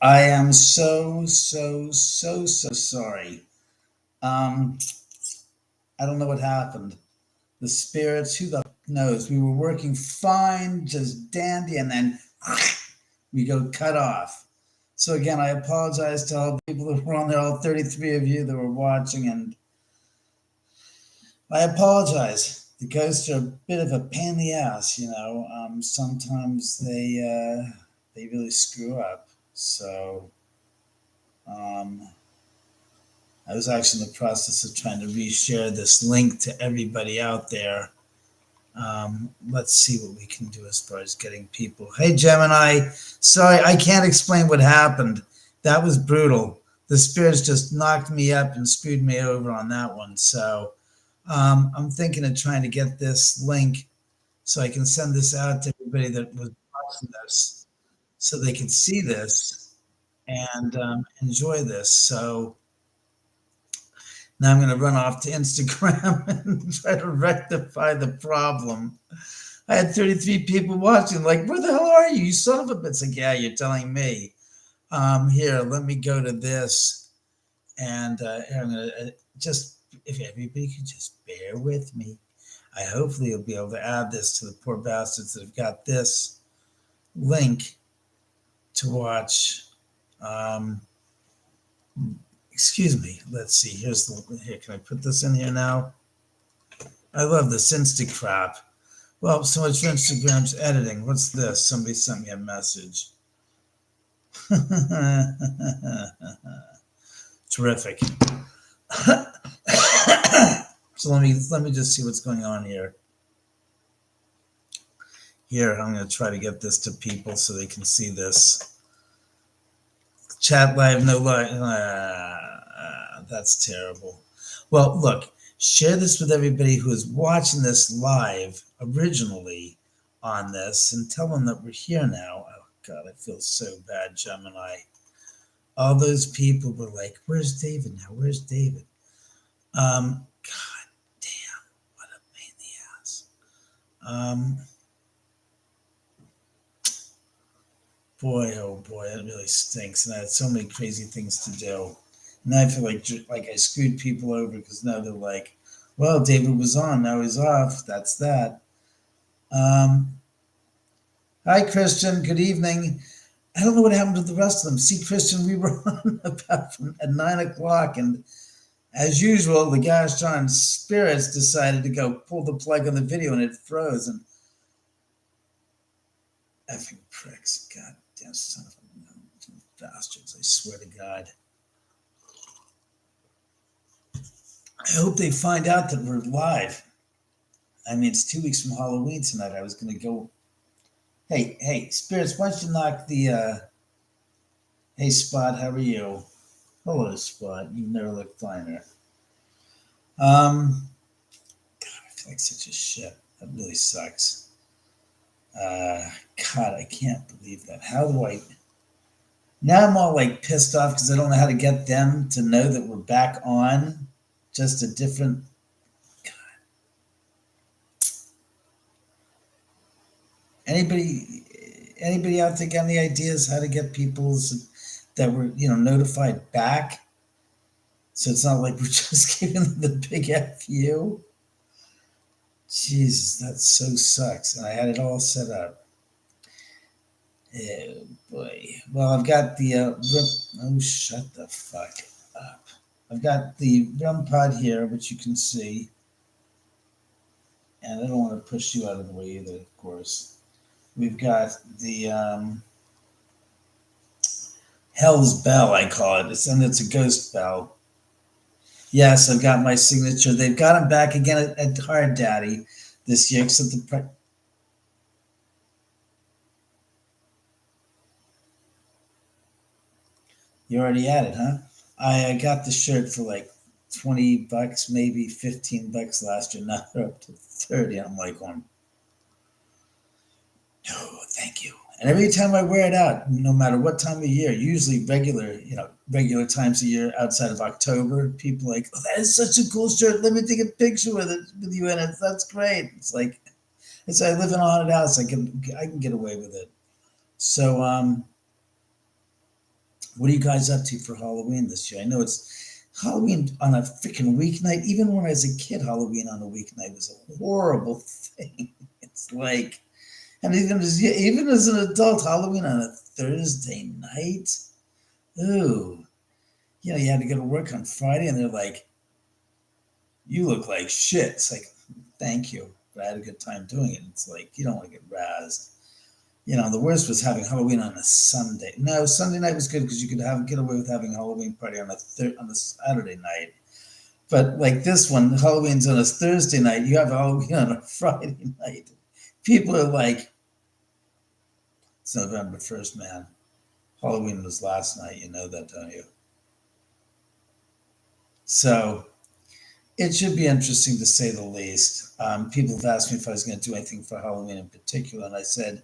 I am so sorry. Um, I don't know what happened. The spirits, who the knows? We were working fine, just dandy, and then we go cut off. So again, I apologize to all the people that were on there, all 33 of you that were watching, and I apologize. The ghosts are a bit of a pain in the ass, you know. Sometimes they really screw up. So um, I was actually in the process of trying to reshare this link to everybody out there. Let's see what we can do as far as getting people. Hey, Gemini, sorry, I can't explain what happened. That was brutal. The spirits just knocked me up and screwed me over on that one. So I'm thinking of trying to get this link so I can send this out to everybody that was watching this so they can see this and enjoy this. So now I'm going to run off to Instagram and try to rectify the problem. I had 33 people watching, like, where the hell are you? You son of a bitch. Like, yeah, you're telling me. Here, let me go to this. And I'm going to just, if everybody could just bear with me, I hopefully will be able to add this to the poor bastards that have got this link to watch. Um, Excuse me. Let's see. Here. Can I put this in here now? I love this Insta crap. Well, so much for Instagram's editing. What's this? Somebody sent me a message. Terrific. So let me just see what's going on here. Here, I'm going to try to get this to people so they can see this. Chat live, no live. That's terrible. Well, look, share this with everybody who is watching this live originally on this and tell them that we're here now. Oh, God, I feel so bad, Gemini. All those people were like, where's David now? Where's David? God damn, what a pain in the ass. Boy, oh boy, it really stinks. And I had so many crazy things to do. And I feel like I screwed people over because now they're like, well, David was on, now he's off. That's that. Hi, Christian. Good evening. I don't know what happened to the rest of them. See, Christian, we were on about at 9 o'clock, and as usual, the gosh darn spirits decided to go pull the plug on the video, and it froze. And effing pricks, goddamn son of a bastards! I swear to God. I hope they find out that we're live. I mean, it's 2 weeks from Halloween tonight. I was going to go. Hey, spirits, why don't you knock the. Hey, Spot, how are you? Hello, Spot. You never looked finer. God, I feel like such a shit. That really sucks. God, I can't believe that. How do I. Now I'm all like pissed off because I don't know how to get them to know that we're back on. Just a different. Anybody out there got any ideas how to get people's that were notified back? So it's not like we're just giving them the big FU. Jesus, that so sucks. And I had it all set up. Oh boy. Well, I've got the oh, shut the fuck up. I've got the REM pod here, which you can see. And I don't want to push you out of the way either, of course. We've got the Hell's Bell, I call it. It's a ghost bell. Yes, I've got my signature. They've got him back again at Hard Daddy this year, except you already had it, huh? I got the shirt for like $20, maybe $15 last year. Now they're up to 30. I'm like, no, thank you. And every time I wear it out, no matter what time of year, usually regular times of year outside of October, people are like, oh, that is such a cool shirt. Let me take a picture with you in it. That's great. It's like, I live in a haunted house. I can get away with it. So What are you guys up to for Halloween this year? I know it's Halloween on a freaking weeknight. Even when I was a kid, Halloween on a weeknight was a horrible thing. It's like, and even as an adult, Halloween on a Thursday night. Ooh, you had to go to work on Friday, and they're like, "You look like shit." It's like, thank you, but I had a good time doing it. It's like you don't want to get razzed. The worst was having Halloween on a Sunday. No, Sunday night was good because you could get away with having a Halloween party on a Saturday night. But like this one, Halloween's on a Thursday night. You have Halloween on a Friday night. People are like, "It's November 1st, man. Halloween was last night. You know that, don't you?" So it should be interesting to say the least. People have asked me if I was going to do anything for Halloween in particular, and I said,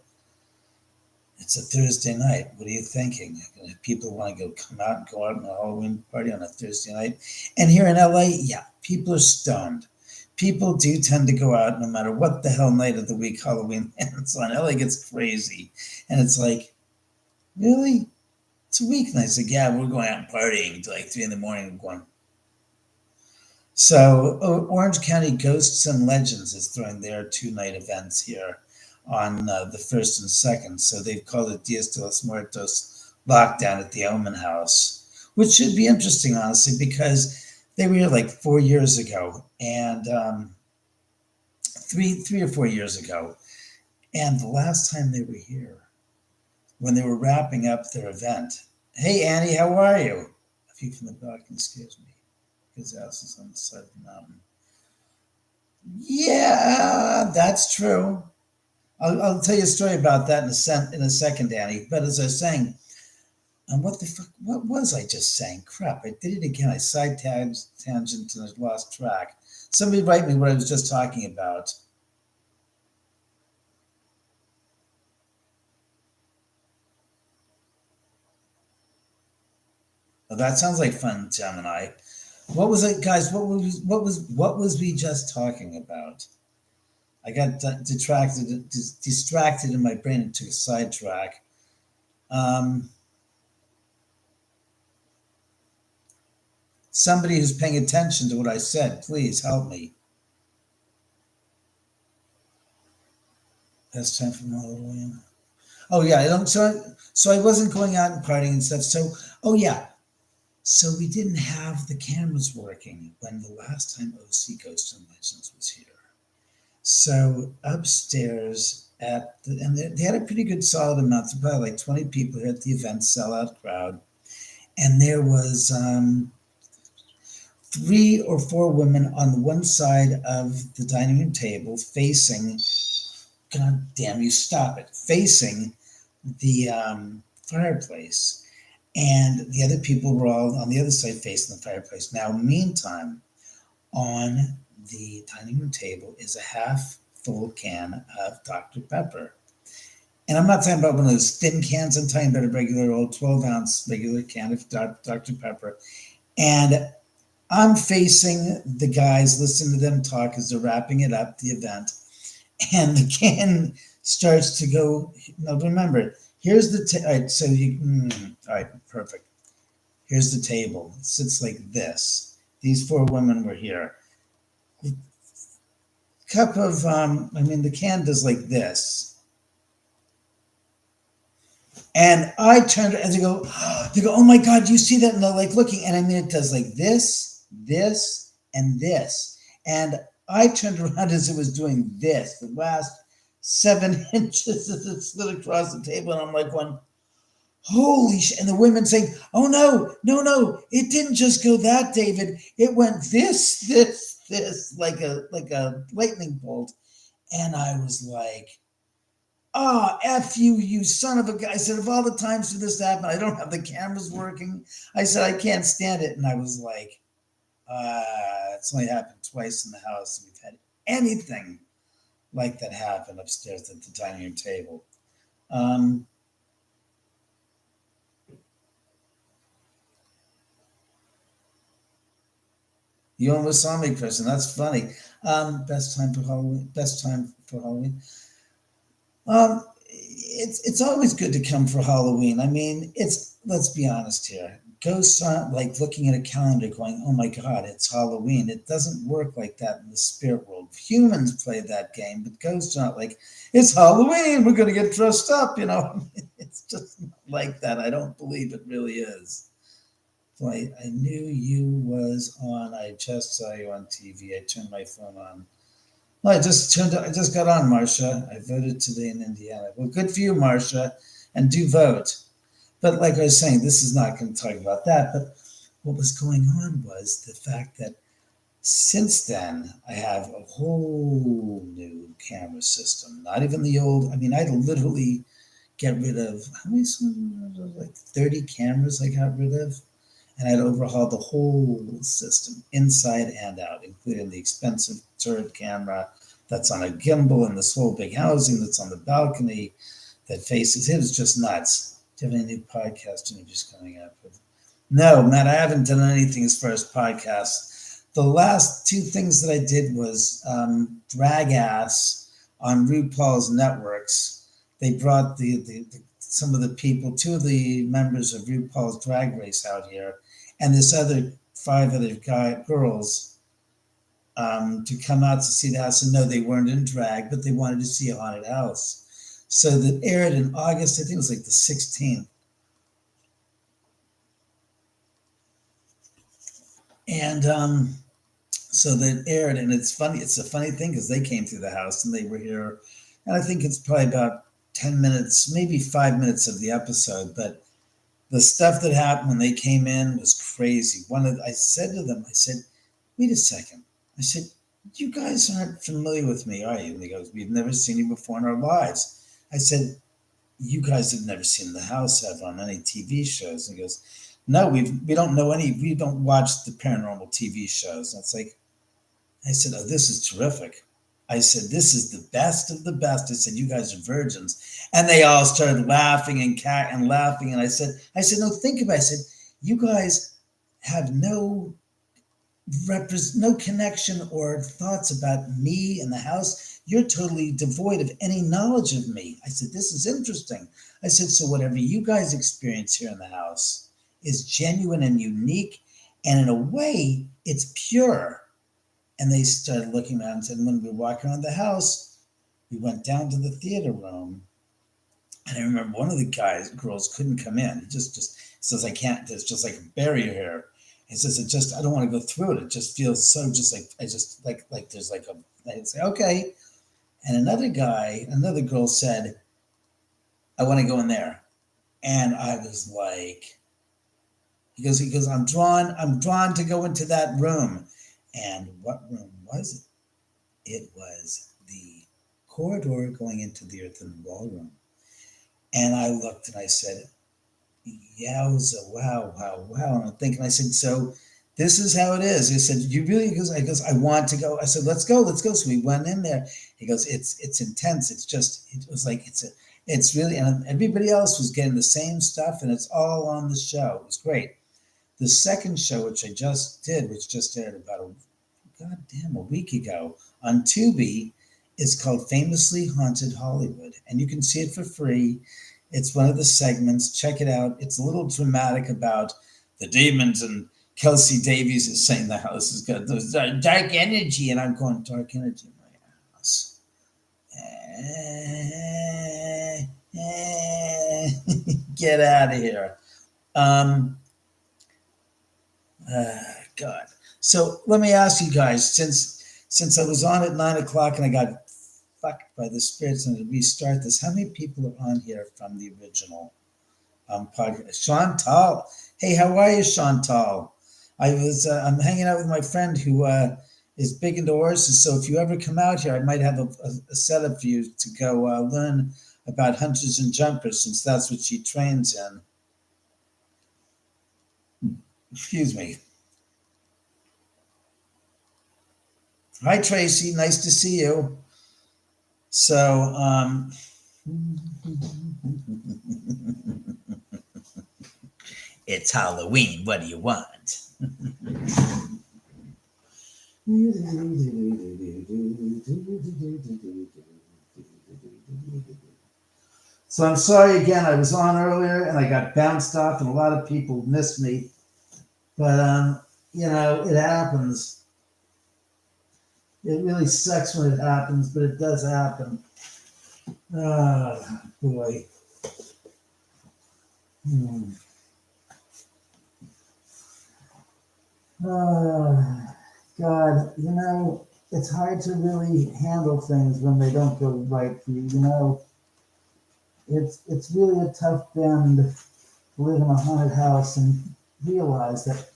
it's a Thursday night. What are you thinking? People want to come out and go out on a Halloween party on a Thursday night. And here in LA, yeah, people are stoned. People do tend to go out no matter what the hell night of the week Halloween ends on. LA gets crazy. And it's like, really? It's a weeknight. It's like, yeah, we're going out and partying until like 3 in the morning. So Orange County Ghosts and Legends is throwing their 2-night events here on the 1st and 2nd. So they've called it Dias de los Muertos lockdown at the Oman House, which should be interesting, honestly, because they were here like 4 years ago, and 3 or 4 years ago. And the last time they were here, when they were wrapping up their event, hey, Annie, how are you? A view from the balcony scares me. His house is on the side of the mountain. Yeah, that's true. I'll tell you a story about that in a second, Danny. But as I was saying, what the fuck? What was I just saying? Crap! I did it again. I tangent and I lost track. Somebody write me what I was just talking about. Oh, that sounds like fun, Gemini. What was it, guys? What was we just talking about? I got distracted in my brain and took a sidetrack. Um, Somebody who's paying attention to what I said, please help me. Best time for Halloween. Oh yeah, I don't. So I wasn't going out and partying and stuff. So oh yeah, so we didn't have the cameras working when the last time OC Ghost and Legends was here. So upstairs and they had a pretty good solid amount, probably like 20 people here at the event, sellout crowd, and there was 3 or 4 women on one side of the dining room table facing. God damn you! Stop it! Facing the fireplace, and the other people were all on the other side facing the fireplace. Now, meantime, on the dining room table is a half full can of Dr. Pepper. And I'm not talking about one of those thin cans, I'm talking about a regular old 12-ounce regular can of Dr. Pepper. And I'm facing the guys, listening to them talk as they're wrapping it up, the event. And the can starts to go. Now, remember, here's the, all right, so all right, perfect. Here's the table. It sits like this. These 4 women were here. Cup of, the can does like this. And I turned and they go, oh my God, do you see that? And they're like looking, and it does like this, this, and this. And I turned around as it was doing this, the last 7 inches as it slid across the table. And I'm like, holy shit. And the women saying, oh no, no, no, it didn't just go that, David. It went this, like a lightning bolt. And I was like, oh, F you, you son of a guy. I said, of all the times for this to happen, I don't have the cameras working. I said, I can't stand it. And I was like, it's only happened twice in the house. We've had anything like that happen upstairs at the dining room table. You almost saw me, Kristen. That's funny. Best time for Halloween. Best time for Halloween. Um, it's always good to come for Halloween. I mean, let's be honest here. Ghosts aren't like looking at a calendar going, "Oh my God, it's Halloween." It doesn't work like that in the spirit world. Humans play that game, but ghosts aren't like, "It's Halloween. We're going to get dressed up." It's just not like that. I don't believe it really is. So I knew you was on. I just saw you on TV. I turned my phone on. Well, I just got on, Marcia. I voted today in Indiana. Well, good for you, Marcia, and do vote. But like I was saying, this is not going to talk about that. But what was going on was the fact that since then, I have a whole new camera system. Not even the old. I mean, I literally get rid of how many? Like 30 cameras I got rid of, and I'd overhaul the whole system inside and out, including the expensive turret camera that's on a gimbal and this whole big housing that's on the balcony that faces. It was just nuts. Do you have any new podcast interviews coming up? No, Matt, I haven't done anything as far as podcasts. The last two things that I did was Drag Ass on RuPaul's Networks. They brought some of the people, two of the members of RuPaul's Drag Race out here, and this other 5 other girls to come out to see the house. And no, they weren't in drag, but they wanted to see a haunted house. So that aired in August, I think it was like the 16th. And so that aired, and it's funny. It's a funny thing because they came through the house and they were here. And I think it's probably about 10 minutes, maybe 5 minutes of the episode, but the stuff that happened when they came in was crazy. I said to them, I said, wait a second. I said, you guys aren't familiar with me, are you? And he goes, we've never seen you before in our lives. I said, you guys have never seen the house ever on any TV shows. And he goes, no, we don't know any, we don't watch the paranormal TV shows. And it's like, I said, oh, this is terrific. I said, this is the best of the best. I said, you guys are virgins. And they all started laughing and laughing. And I said, no, think about it. I said, you guys have no connection or thoughts about me and the house. You're totally devoid of any knowledge of me. I said, this is interesting. I said, so whatever you guys experience here in the house is genuine and unique. And in a way, it's pure. And they started looking around and said, when we were walking around the house, we went down to the theater room. And I remember one of the girls couldn't come in. He just says, I can't, there's just like a barrier here. He says, I don't want to go through it. It just feels so just like, like there's like I'd say, okay. And another girl said, I want to go in there. And I was like, he goes, I'm drawn to go into that room. And what room was it? It was the corridor going into the earthen ballroom. And I looked and I said, yowza, wow. And I'm thinking, I said, so this is how it is. He said, you really? He goes, I want to go. I said, let's go. So we went in there. He goes, it's intense. It was like, it's really, and everybody else was getting the same stuff and it's all on the show. It was great. The second show, which I just did, which just aired about a week ago on Tubi, is called Famously Haunted Hollywood. And you can see it for free. It's one of the segments. Check it out. It's a little dramatic about the demons, and Kelsey Davies is saying the house has got those dark energy. And I'm going, dark energy in my house. Get out of here. God. So let me ask you guys, since I was on at 9:00 and I got fucked by the spirits and to restart this, how many people are on here from the original podcast? Chantal. Hey, how are you, Chantal? I'm hanging out with my friend who is big into horses. So if you ever come out here, I might have a setup for you to go learn about hunters and jumpers, since that's what she trains in. Excuse me. Hi, Tracy. Nice to see you. So, it's Halloween. What do you want? So So I'm sorry again. I was on earlier and I got bounced off, and a lot of people missed me. But it happens. It really sucks when it happens, but it does happen. Oh boy. Hmm. Oh God. It's hard to really handle things when they don't go right for you. It's really a tough bend to live in a haunted house and realize that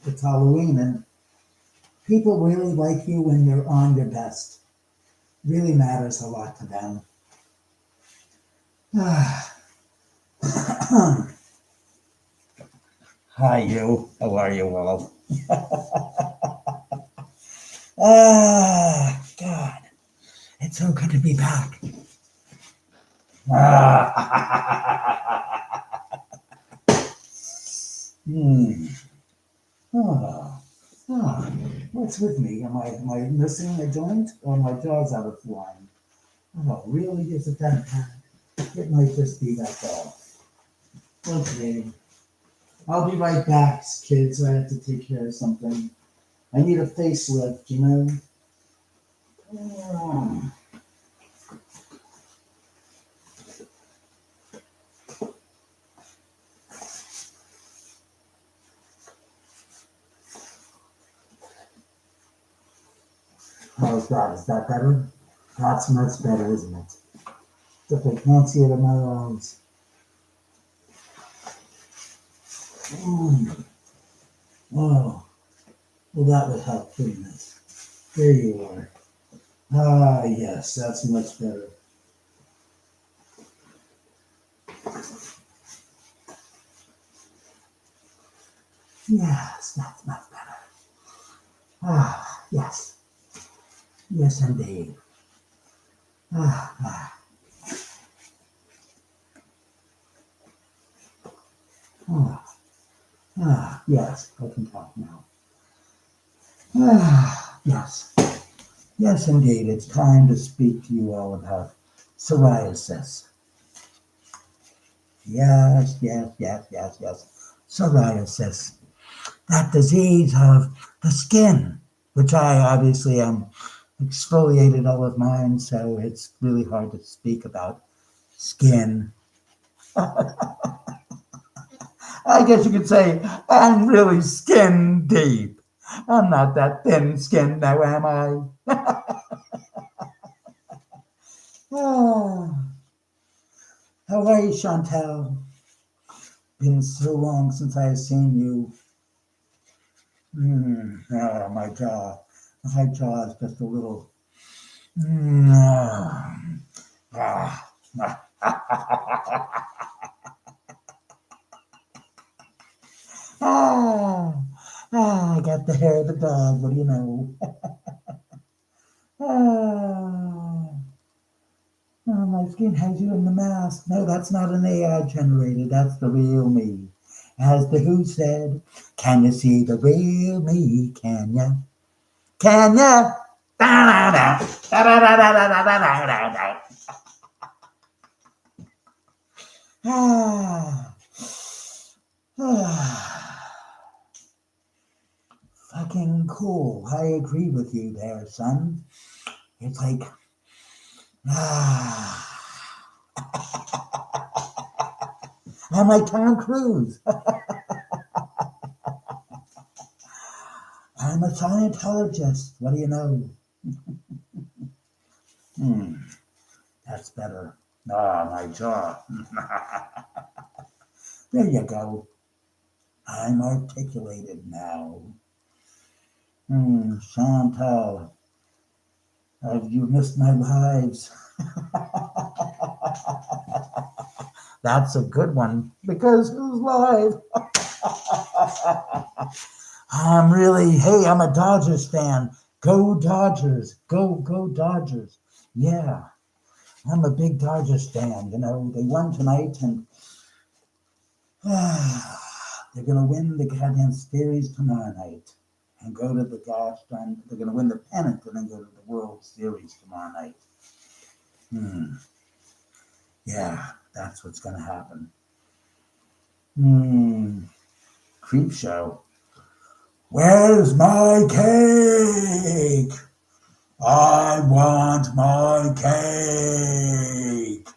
it's Halloween and people really like you when you're on your best. Really matters a lot to them. Hi, you. How are you all? God. It's so good to be back. Hmm. Oh. Oh. What's with me? Am I missing a joint or my jaw's out of line? Oh, really? Is it that bad? It might just be that bad. Okay. I'll be right back, kids. I have to take care of something. I need a facelift. Oh, how's that? Is that better? That's much better, isn't it? If I can't see it in my eyes. Mm. Oh, well, that would help, wouldn't it? There you are. Ah, yes, that's much better. Yes, that's much better. Ah, yes. Yes, indeed. Ah, ah, ah, yes, I can talk now. Ah, yes. Yes, indeed, it's time to speak to you all about psoriasis. Yes, yes, yes, yes, yes. Psoriasis. That disease of the skin, which I obviously am exfoliated all of mine, so it's really hard to speak about skin. I guess you could say I'm really skin deep. I'm not that thin skinned now, am I? Ah, how are you, Chantel? Been so long since I've seen you. My jaw. My jaw is just a little. Mm, ah, ah, I got the hair of the dog. What do you know? Ah, my skin has you in the mask. No, that's not an AI generated. That's the real me. As the Who said, can you see the real me? Can ya? Can ya? Da, da, da, da, da, da, da, da, da, da, da. Ah, ah, fucking cool. I agree with you there, son. It's like, ah, I'm like Tom Cruise. I'm a Scientologist. What do you know? Hmm, that's better. Ah, my jaw. There you go. I'm articulated now. Chantal, have you missed my lives? That's a good one because who's live? I'm a Dodgers fan. Go Dodgers. Go Dodgers. Yeah, I'm a big Dodgers fan. They won tonight and they're going to win the goddamn series tomorrow night and go to the gosh darn, they're going to win the pennant and then go to the World Series tomorrow night. Hmm. Yeah, that's what's going to happen. Creep show. Where's my cake? I want my cake.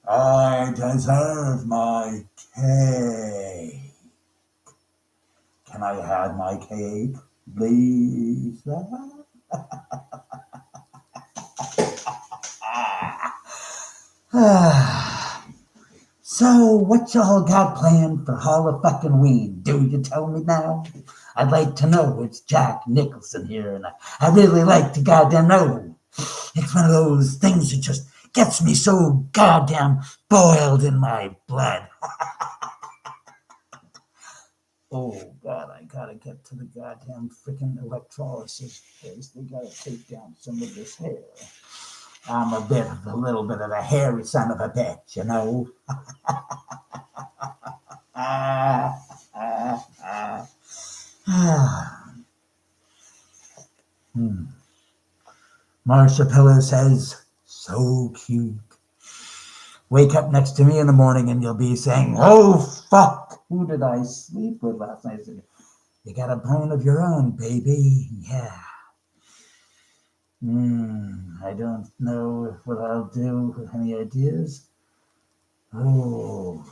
I deserve my cake. Can I have my cake, please? So, what y'all got planned for Halloween? Do you tell me now? I'd like to know. It's Jack Nicholson here, and I really like to goddamn know. It's one of those things that just gets me so goddamn boiled in my blood. Oh, God, I gotta get to the goddamn freaking electrolysis place. They gotta take down some of this hair. I'm a little bit of a hairy son of a bitch, you know? Marsha Pillow says, so cute. Wake up next to me in the morning and you'll be saying, oh, fuck, who did I sleep with last night? I said, you got a bone of your own, baby. Yeah. I don't know what I'll do. Any ideas? Oh.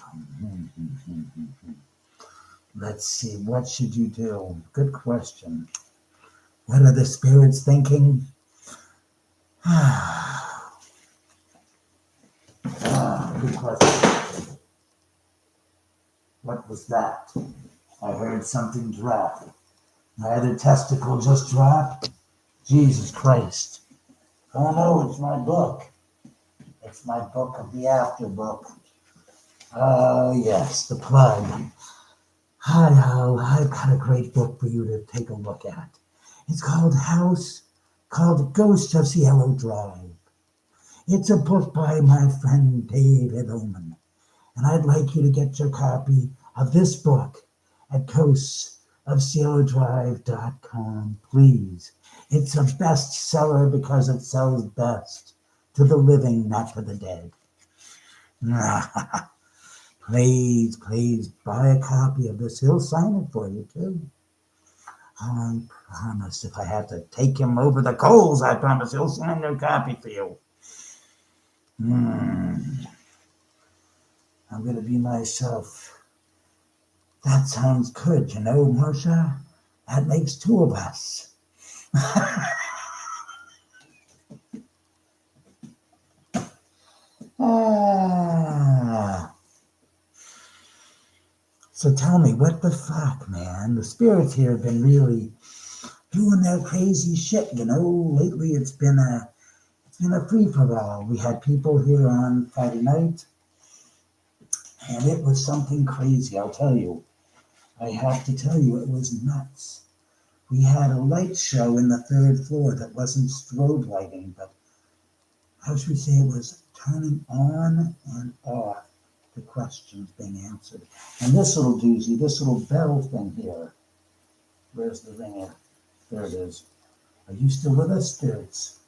Let's see. What should you do? Good question. What are the spirits thinking? Good question. What was that? I heard something drop. My other testicle just dropped. Jesus Christ. Oh no, it's my book. It's my book of the after book. Oh yes, the plug. Hi, Al. I've got a great book for you to take a look at. It's called Ghost of Cielo Drive. It's a book by my friend David Oman. And I'd like you to get your copy of this book at ghostsofcielodrive.com, please. It's a bestseller because it sells best to the living, not to the dead. Please, please buy a copy of this. He'll sign it for you, too. I promise if I have to take him over the coals, I promise he'll sign their copy for you. I'm going to be myself. That sounds good, you know, Marcia? That makes two of us. So tell me, what the fuck, man? The spirits here have been really doing their crazy shit, you know? Lately it's been a free-for-all. We had people here on Friday night, and it was something crazy, I'll tell you. I have to tell you, it was nuts. We had a light show in the third floor that wasn't strobe lighting, but how should we say it was turning on and off the questions being answered. And this little doozy, this little bell thing here. Where's the ringer? There it is. Are you still with us, spirits?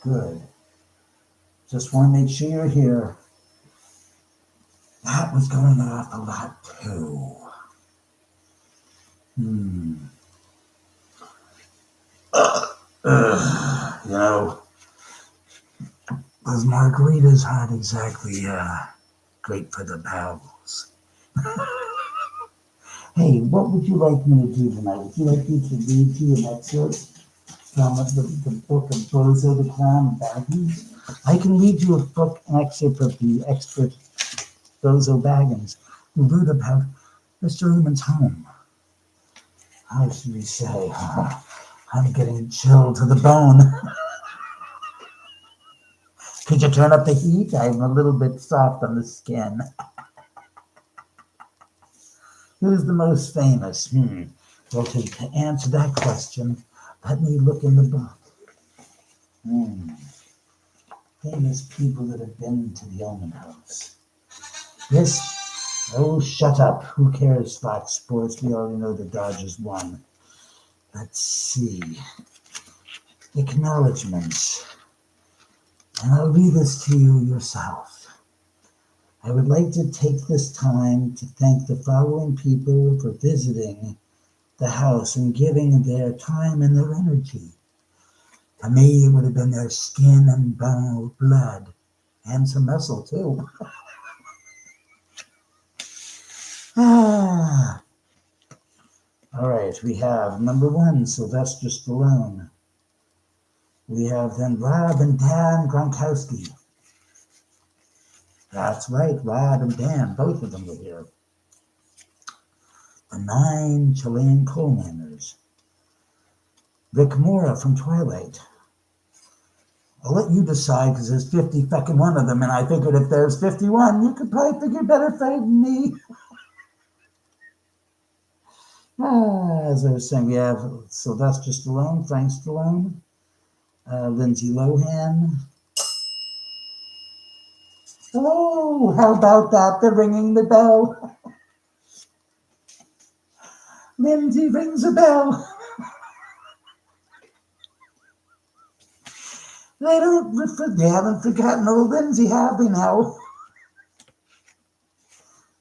Good. Just want to make sure you're here. That was going off a lot, too. You know, those margaritas aren't exactly great for the bowels. Hey, what would you like me to do tonight? Would you like me to read you an excerpt from the book of Bozo the Clown and Baggins? I can read you an excerpt of the expert Bozo Baggins, who wrote about Mr. Uman's home. How should we say? I'm getting chilled to the bone. Could you turn up the heat? I'm a little bit soft on the skin. Who's the most famous? Well, to answer that question, let me look in the book. Famous people that have been to the Oman house. Yes. Oh, shut up. Who cares, Fox Sports? We already know the Dodgers won. Let's see. Acknowledgments. And I'll read this to you yourself. I would like to take this time to thank the following people for visiting the house and giving their time and their energy. To me, it would have been their skin and bone, blood, and some muscle too. All right, we have number 1, Sylvester Stallone. We have then Rob and Dan Gronkowski. That's right, Rob and Dan, both of them were here. The 9 Chilean coal miners. Rick Mora from Twilight. I'll let you decide because there's 50 fucking one of them, and I figured if there's 51, you could probably figure better fate than me. As I was saying, we have Sylvester Stallone, Frank Stallone, Lindsay Lohan. Oh, how about that? They're ringing the bell. Lindsay rings a bell. They haven't forgotten old Lindsay, have they now?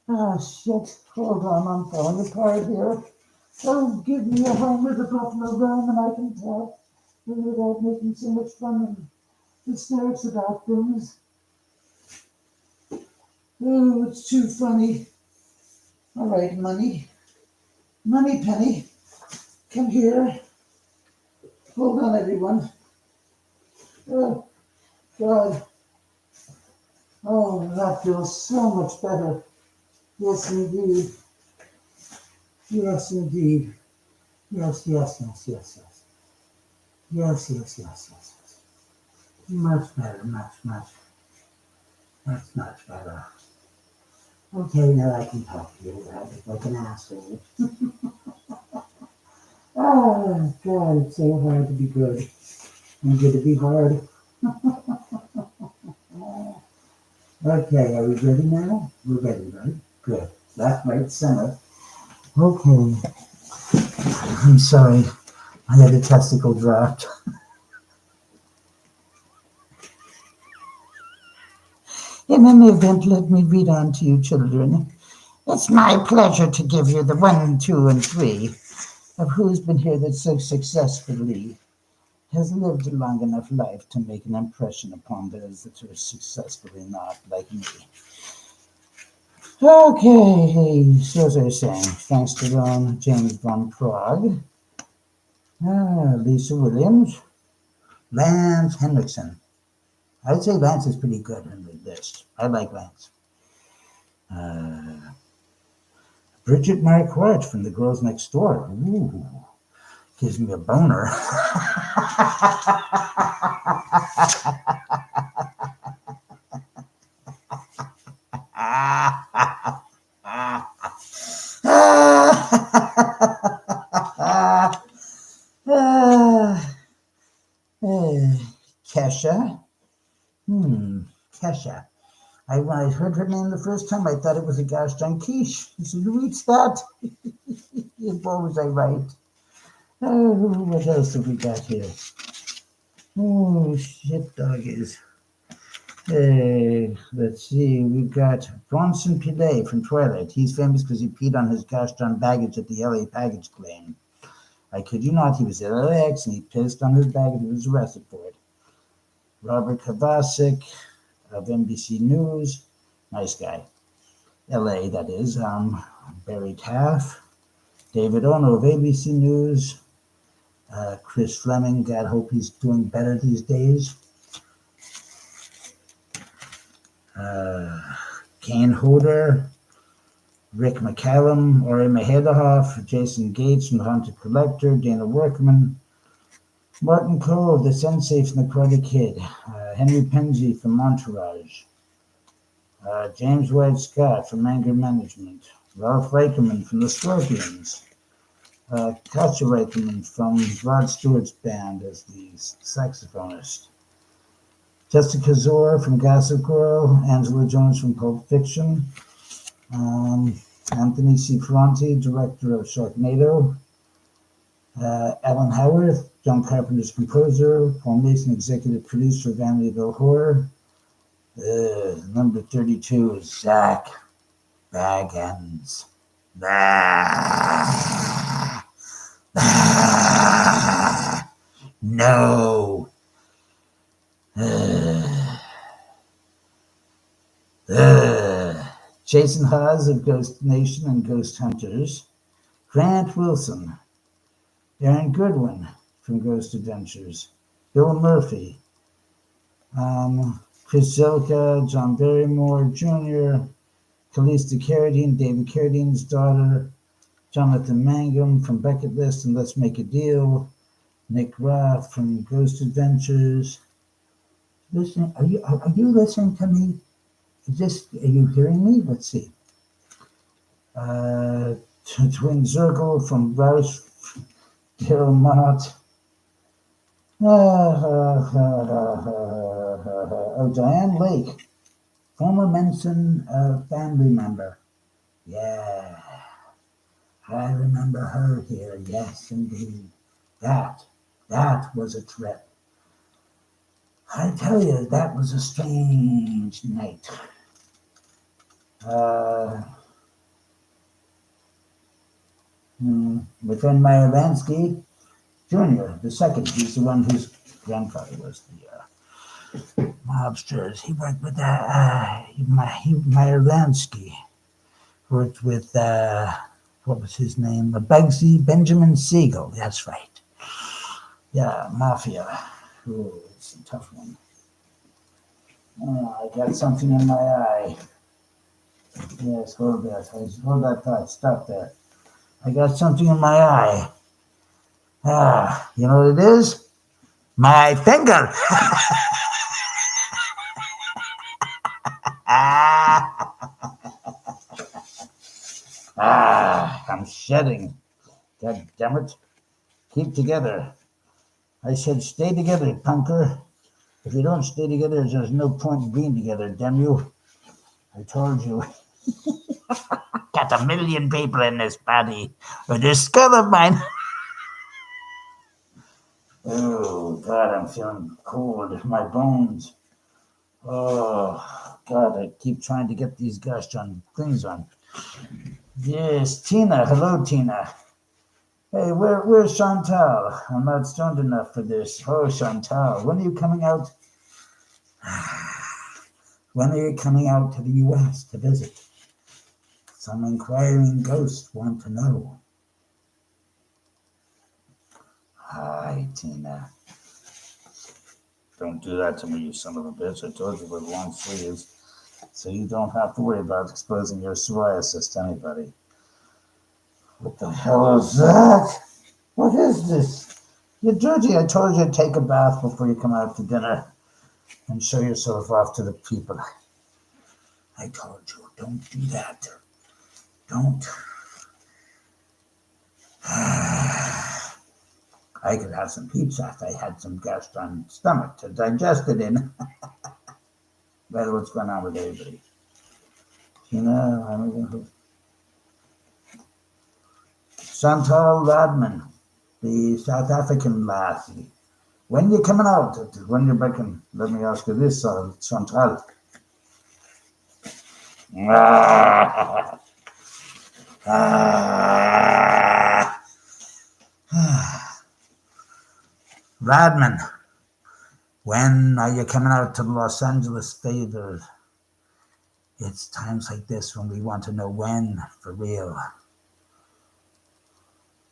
Oh, shit. Hold on, I'm falling apart here. Oh, give me a home with a buffalo roam and I can talk without making so much fun and hysterics about things. Oh, it's too funny. All right, Money Penny, come here. Hold on, everyone. Oh, God. Oh, that feels so much better. Yes, indeed. Yes, indeed. Yes. Yes. Much better, much better. Okay, now I can talk to you like an asshole. Oh, God, it's so hard to be good. And good to be hard. Okay, are we ready now? We're ready, right? Good. Left, right, center. Okay. I'm sorry. I had a testicle dropped. In any event, let me read on to you, children. It's my pleasure to give you the 1, 2, and 3 of who's been here that so successfully has lived a long enough life to make an impression upon those that are successfully not, like me. Okay, so as I was saying, thanks to James Von Prague, Lisa Williams, Lance Henriksen. I'd say Lance is pretty good in the list. I like Lance. Bridget Marquardt from The Girls Next Door. Ooh, gives me a boner. Kesha. Kesha. When I heard her name the first time, I thought it was a gosh darn quiche. I said, who eats that? What was I right? Oh, what else have we got here? Oh, shit doggies. Let's see. We've got Bronson Pinay from Twilight. He's famous because he peed on his gosh darn baggage at the LA baggage claim. I kid you not, he was at LAX and he pissed on his bag and he was arrested for it. Robert Kovacic of NBC News. Nice guy. LA, that is. Barry Taff. David Oman of ABC News. Chris Fleming. God, hope he's doing better these days. Kane Hodder. Rick McCallum. Ori Mahedahoff. Jason Gates from The Haunted Collector. Dana Workman. Martin Cole, the sensei from The Karate Kid. Henry Penzi from Entourage. James White Scott from Anger Management. Ralph Reickerman from The Scorpions. Katja Reickerman from Rod Stewart's band as the saxophonist. Jessica Zor from Gossip Girl. Angela Jones from Pulp Fiction. Anthony C. Ferranti, director of Sharknado. Alan Howarth, John Carpenter's composer. Paul Mason, executive producer of Amityville Horror. Number 32 is Zach Bagans. No. Jason Haas of Ghost Nation and Ghost Hunters. Grant Wilson. Aaron Goodwin from Ghost Adventures. Bill Murphy. Chris Zelka, John Barrymore Jr., Calista Carradine, David Carradine's daughter, Jonathan Mangum from Bucket List and Let's Make a Deal, Nick Roth from Ghost Adventures. Listen, are you listening to me? Are you hearing me? Let's see. Twin Zirkle from Roush, Daryl Mott. Diane Lake, former Menson family member. Yeah, I remember her here. Yes, indeed. That was a trip. I tell you, that was a strange night. Within Meyer Lansky Jr., the second, he's the one whose grandfather was the mobsters. He worked with Meyer Lansky. Worked with, what was his name? Bugsy Benjamin Siegel. That's right. Yeah, Mafia. Ooh, it's a tough one. Oh, I got something in my eye. Yes, hold that. Hold that thought. Stop there. I got something in my eye. You know what it is? My finger. I'm shedding. God damn it. Keep together. I said stay together, punker. If you don't stay together, there's no point in being together, damn you. I told you. Got 1 million people in this body with this skull of mine. Oh, God, I'm feeling cold. My bones. Oh, God, I keep trying to get these gosh darn things on. Yes, Tina. Hello, Tina. Hey, where's Chantal? I'm not stoned enough for this. Oh, Chantal, when are you coming out? When are you coming out to the U.S. to visit? Some inquiring ghosts want to know. Hi, Tina. Don't do that to me, you son of a bitch. I told you with long sleeves, so you don't have to worry about exposing your psoriasis to anybody. What the hell is that? What is this? You're dirty. I told you to take a bath before you come out to dinner and show yourself off to the people. I told you, don't do that. Don't. I could have some pizza if I had some gosh darn stomach to digest it in. Better what's going on with everybody. Chantal Radman, the South African lassie. When you coming out? When you're back in, let me ask you this, Chantal. Radman, when are you coming out to the Los Angeles favor? It's times like this when we want to know when, for real.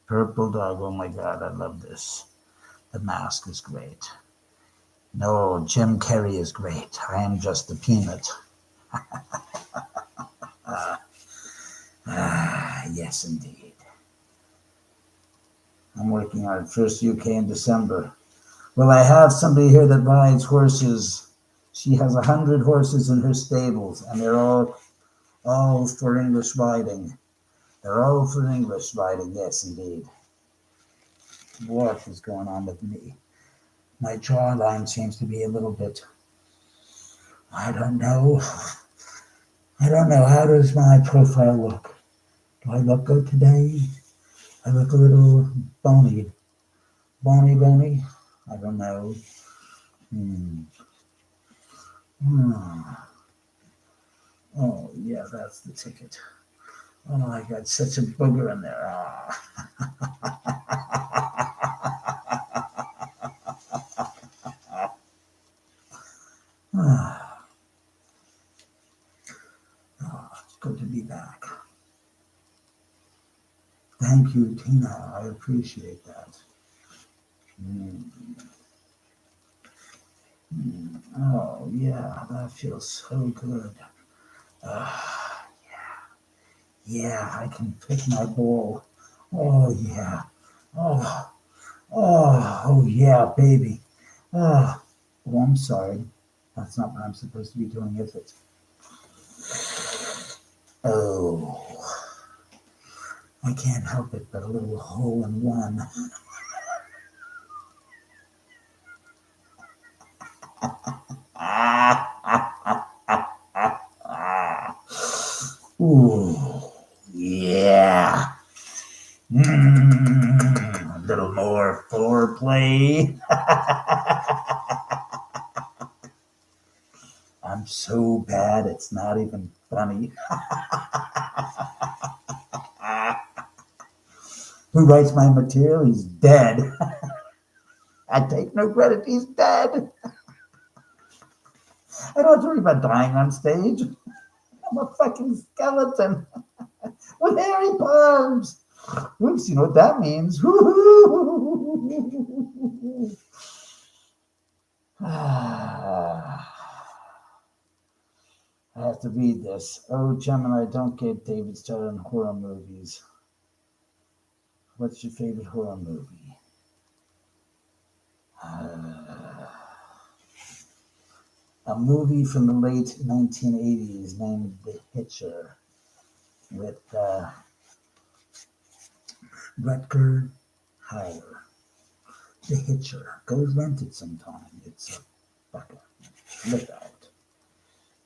Purple Dog, oh my God, I love this. The Mask is great. No, Jim Carrey is great. I am just a peanut. Yes, indeed. I'm working on it. First UK in December. Well, I have somebody here that rides horses. She has 100 horses in her stables, and they're all for English riding. They're all for English riding, yes, indeed. What is going on with me? My jawline seems to be a little bit, I don't know. How does my profile look? Do I look good today? I look a little bony. Bony? I don't know. Oh, yeah, that's the ticket. Oh, I got such a booger in there. It's good to be back. Thank you, Tina. I appreciate that. Oh, yeah, that feels so good. Yeah, I can pick my ball. Oh, yeah. Oh, yeah, baby. Oh, I'm sorry. That's not what I'm supposed to be doing, is it? Oh, I can't help it but a little hole in one. Ooh, yeah. A little more foreplay. I'm so bad, it's not even funny. Who writes my material? He's dead. I take no credit, he's dead. I don't have to worry about dying on stage. I'm a fucking skeleton with hairy palms. Whoops, you know what that means. I have to read this. Oh, Gemini, don't get David started on horror movies. What's your favorite horror movie? A movie from the late 1980s named The Hitcher with Rutger Hauer. The Hitcher. Go rent it sometime. It's a fucking look out.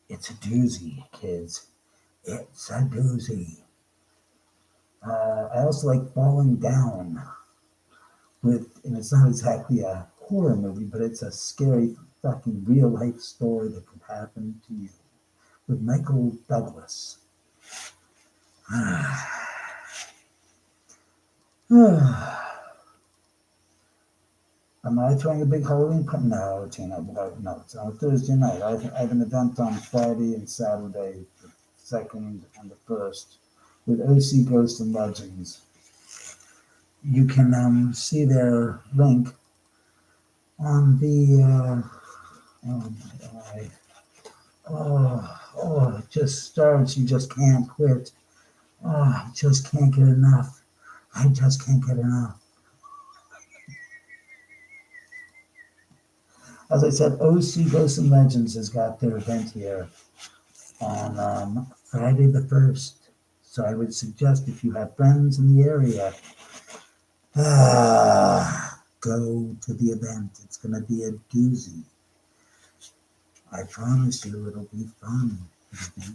It's a doozy, kids. It's a doozy. I also like Falling Down and it's not exactly a horror movie, but it's a scary fucking real life story that could happen to you with Michael Douglas. Am I throwing a big Halloween party? No, Tina, no, it's on Thursday night. I have an event on Friday and Saturday, the 2nd and the 1st, with OC Ghosts and Legends. You can see their link on the, it just starts. You just can't quit. I just can't get enough. I just can't get enough. As I said, OC Ghosts and Legends has got their event here on Friday the 1st. So I would suggest if you have friends in the area, go to the event. It's going to be a doozy. I promise you it'll be fun.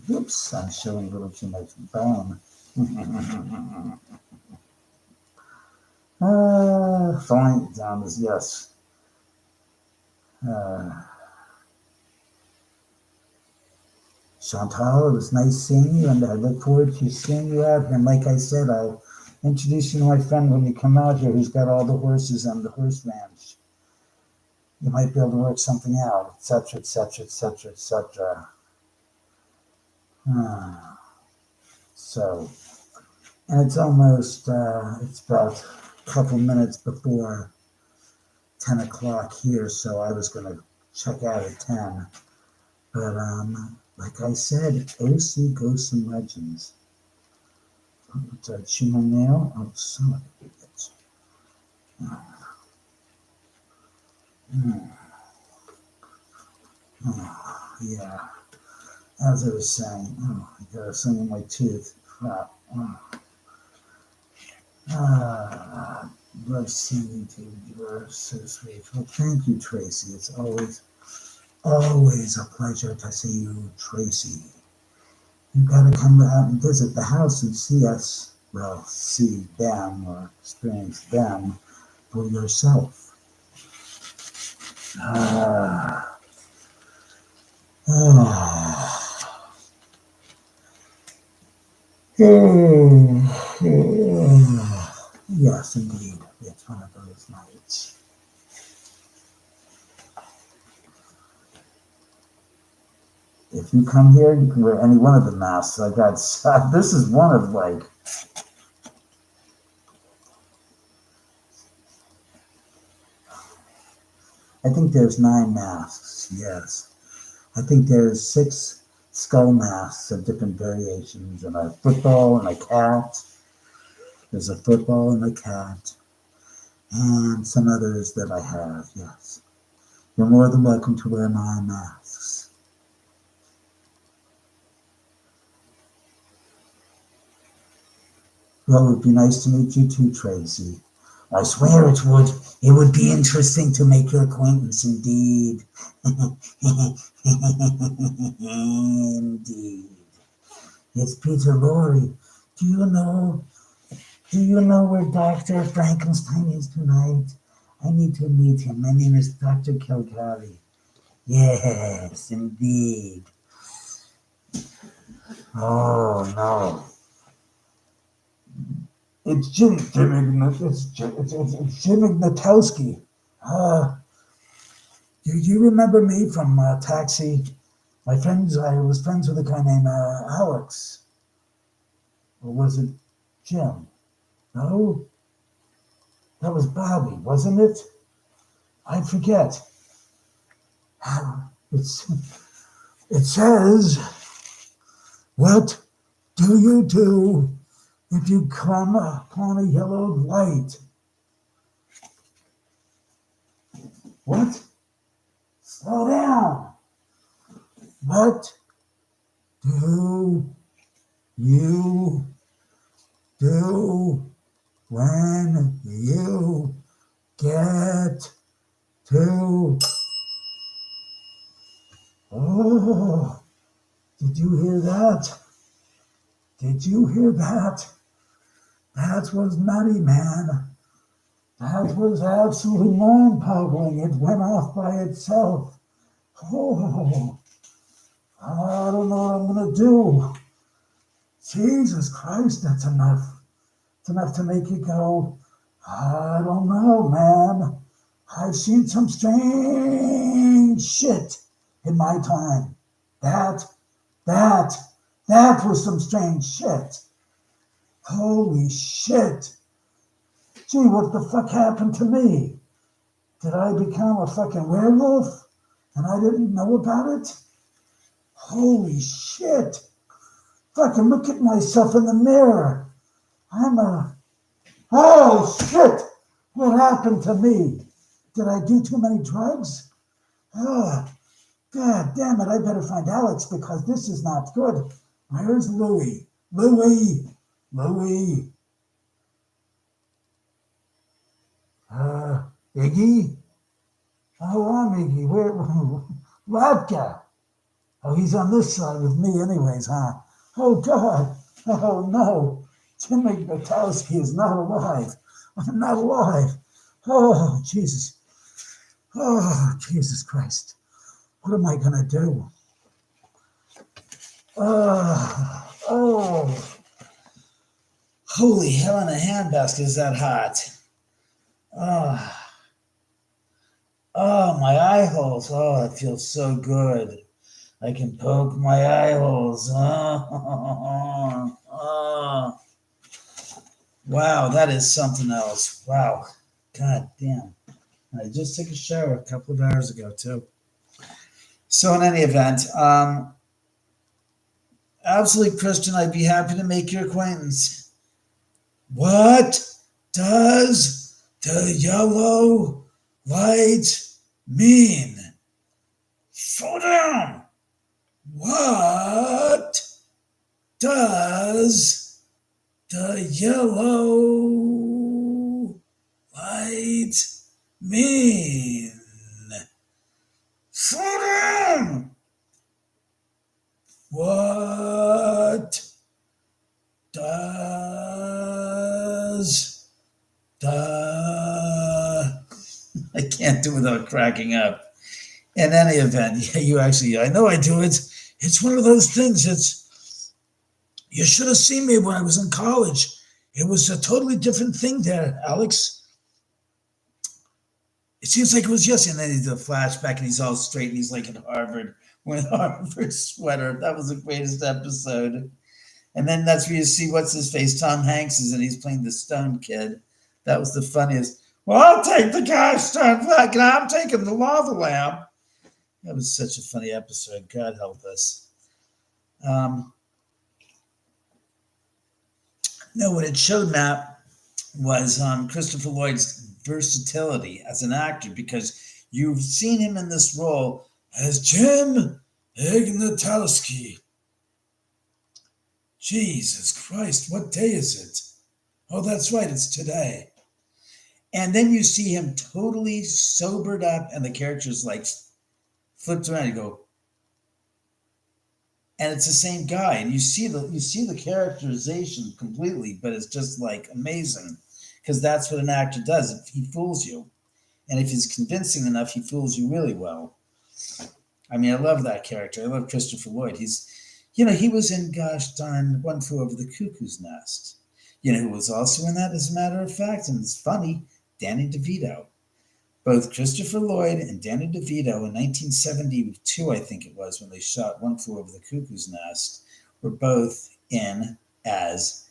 Whoops, I'm showing a little too much bone. Fine, Thomas, yes. Chantal, it was nice seeing you, and I look forward to seeing you out. And like I said, I'll introduce you to my friend when you come out here who's got all the horses on the horse ranch. You might be able to work something out, etc., etc., etc., etc. So, and it's almost, it's about a couple minutes before 10 o'clock here, so I was going to check out at 10. But, like I said, OC Ghosts and Legends. Did I chew my nail? Oh, son of a bitch. Yeah. As I was saying, I got something in my tooth. Crap. Love seeing you, David. You are so sweet. Well, thank you, Tracy. It's always a pleasure to see you, Tracy. You've got to come out and visit the house and see us. Well, see them or experience them for yourself. Ah. Ah. Yes, indeed. It's one of those nights. If you come here, you can wear any one of the masks. I got. This is one of like. I think there's 9 masks. Yes, I think there's 6 skull masks of different variations, and a football and a cat. There's a football and a cat, and some others that I have. Yes, you're more than welcome to wear my masks. Well, it would be nice to meet you too, Tracy. I swear it would. It would be interesting to make your acquaintance, indeed. Indeed. It's Peter Lorre. Do you know where Dr. Frankenstein is tonight? I need to meet him. My name is Dr. Kilgary. Yes, indeed. Oh, no. It's Jim Ignatowski. Do you remember me from Taxi? I was friends with a guy named Alex. Or was it Jim? No? That was Bobby, wasn't it? I forget. It says, what do you do if you come upon a yellow light? What? Slow down. What do you do when you get to... Oh, did you hear that? Did you hear that? That was nutty, man. That was absolutely mind-boggling. It went off by itself. Oh, I don't know what I'm going to do. Jesus Christ, that's enough. It's enough to make you go, I don't know, man. I've seen some strange shit in my time. That was some strange shit. Holy shit. Gee, what the fuck happened to me? Did I become a fucking werewolf and I didn't know about it? Holy shit. Fucking look at myself in the mirror. Oh shit. What happened to me? Did I do too many drugs? Oh, God damn it. I better find Alex because this is not good. Where's Louie? Louie. Iggy? Oh, I'm Iggy. Where? Vodka. Oh, he's on this side with me anyways, huh? Oh, God. Oh, no. Jim Ignatowski is not alive. I'm not alive. Oh, Jesus. Oh, Jesus Christ. What am I going to do? Oh. Holy hell in a handbasket, is that hot? Oh, my eye holes. Oh, it feels so good. I can poke my eye holes. Wow, that is something else. Wow. God damn. I just took a shower a couple of hours ago, too. So in any event, absolutely, Christian, I'd be happy to make your acquaintance. What does the yellow light mean? Slow down. What does the yellow light mean? Slow down. What does the can't do without cracking up. In any event, yeah, you actually, I know I do. It's one of those things. You should have seen me when I was in college. It was a totally different thing there, Alex. It seems like it was yesterday. And then he did a flashback and he's all straight and he's like at Harvard with a Harvard sweater. That was the greatest episode. And then that's where you see what's his face, Tom Hanks is, and he's playing the stone kid. That was the funniest. Well, I'll take the guy stone black, and I'm taking the lava lamp. That was such a funny episode. God help us. No, what it showed, Matt, was Christopher Lloyd's versatility as an actor, because you've seen him in this role as Jim Ignatowski. Jesus Christ, what day is it? Oh, that's right, it's today. And then you see him totally sobered up, and the character's like flipped around. You go, and it's the same guy, and you see the characterization completely, but it's just like amazing, because that's what an actor does. He fools you, and if he's convincing enough, he fools you really well. I mean, I love that character. I love Christopher Lloyd. He was in, gosh darn, One Flew Over the Cuckoo's Nest. You know who was also in that, as a matter of fact, and it's funny, Danny DeVito. Both Christopher Lloyd and Danny DeVito in 1972, I think it was, when they shot One Flew Over the Cuckoo's Nest, were both in as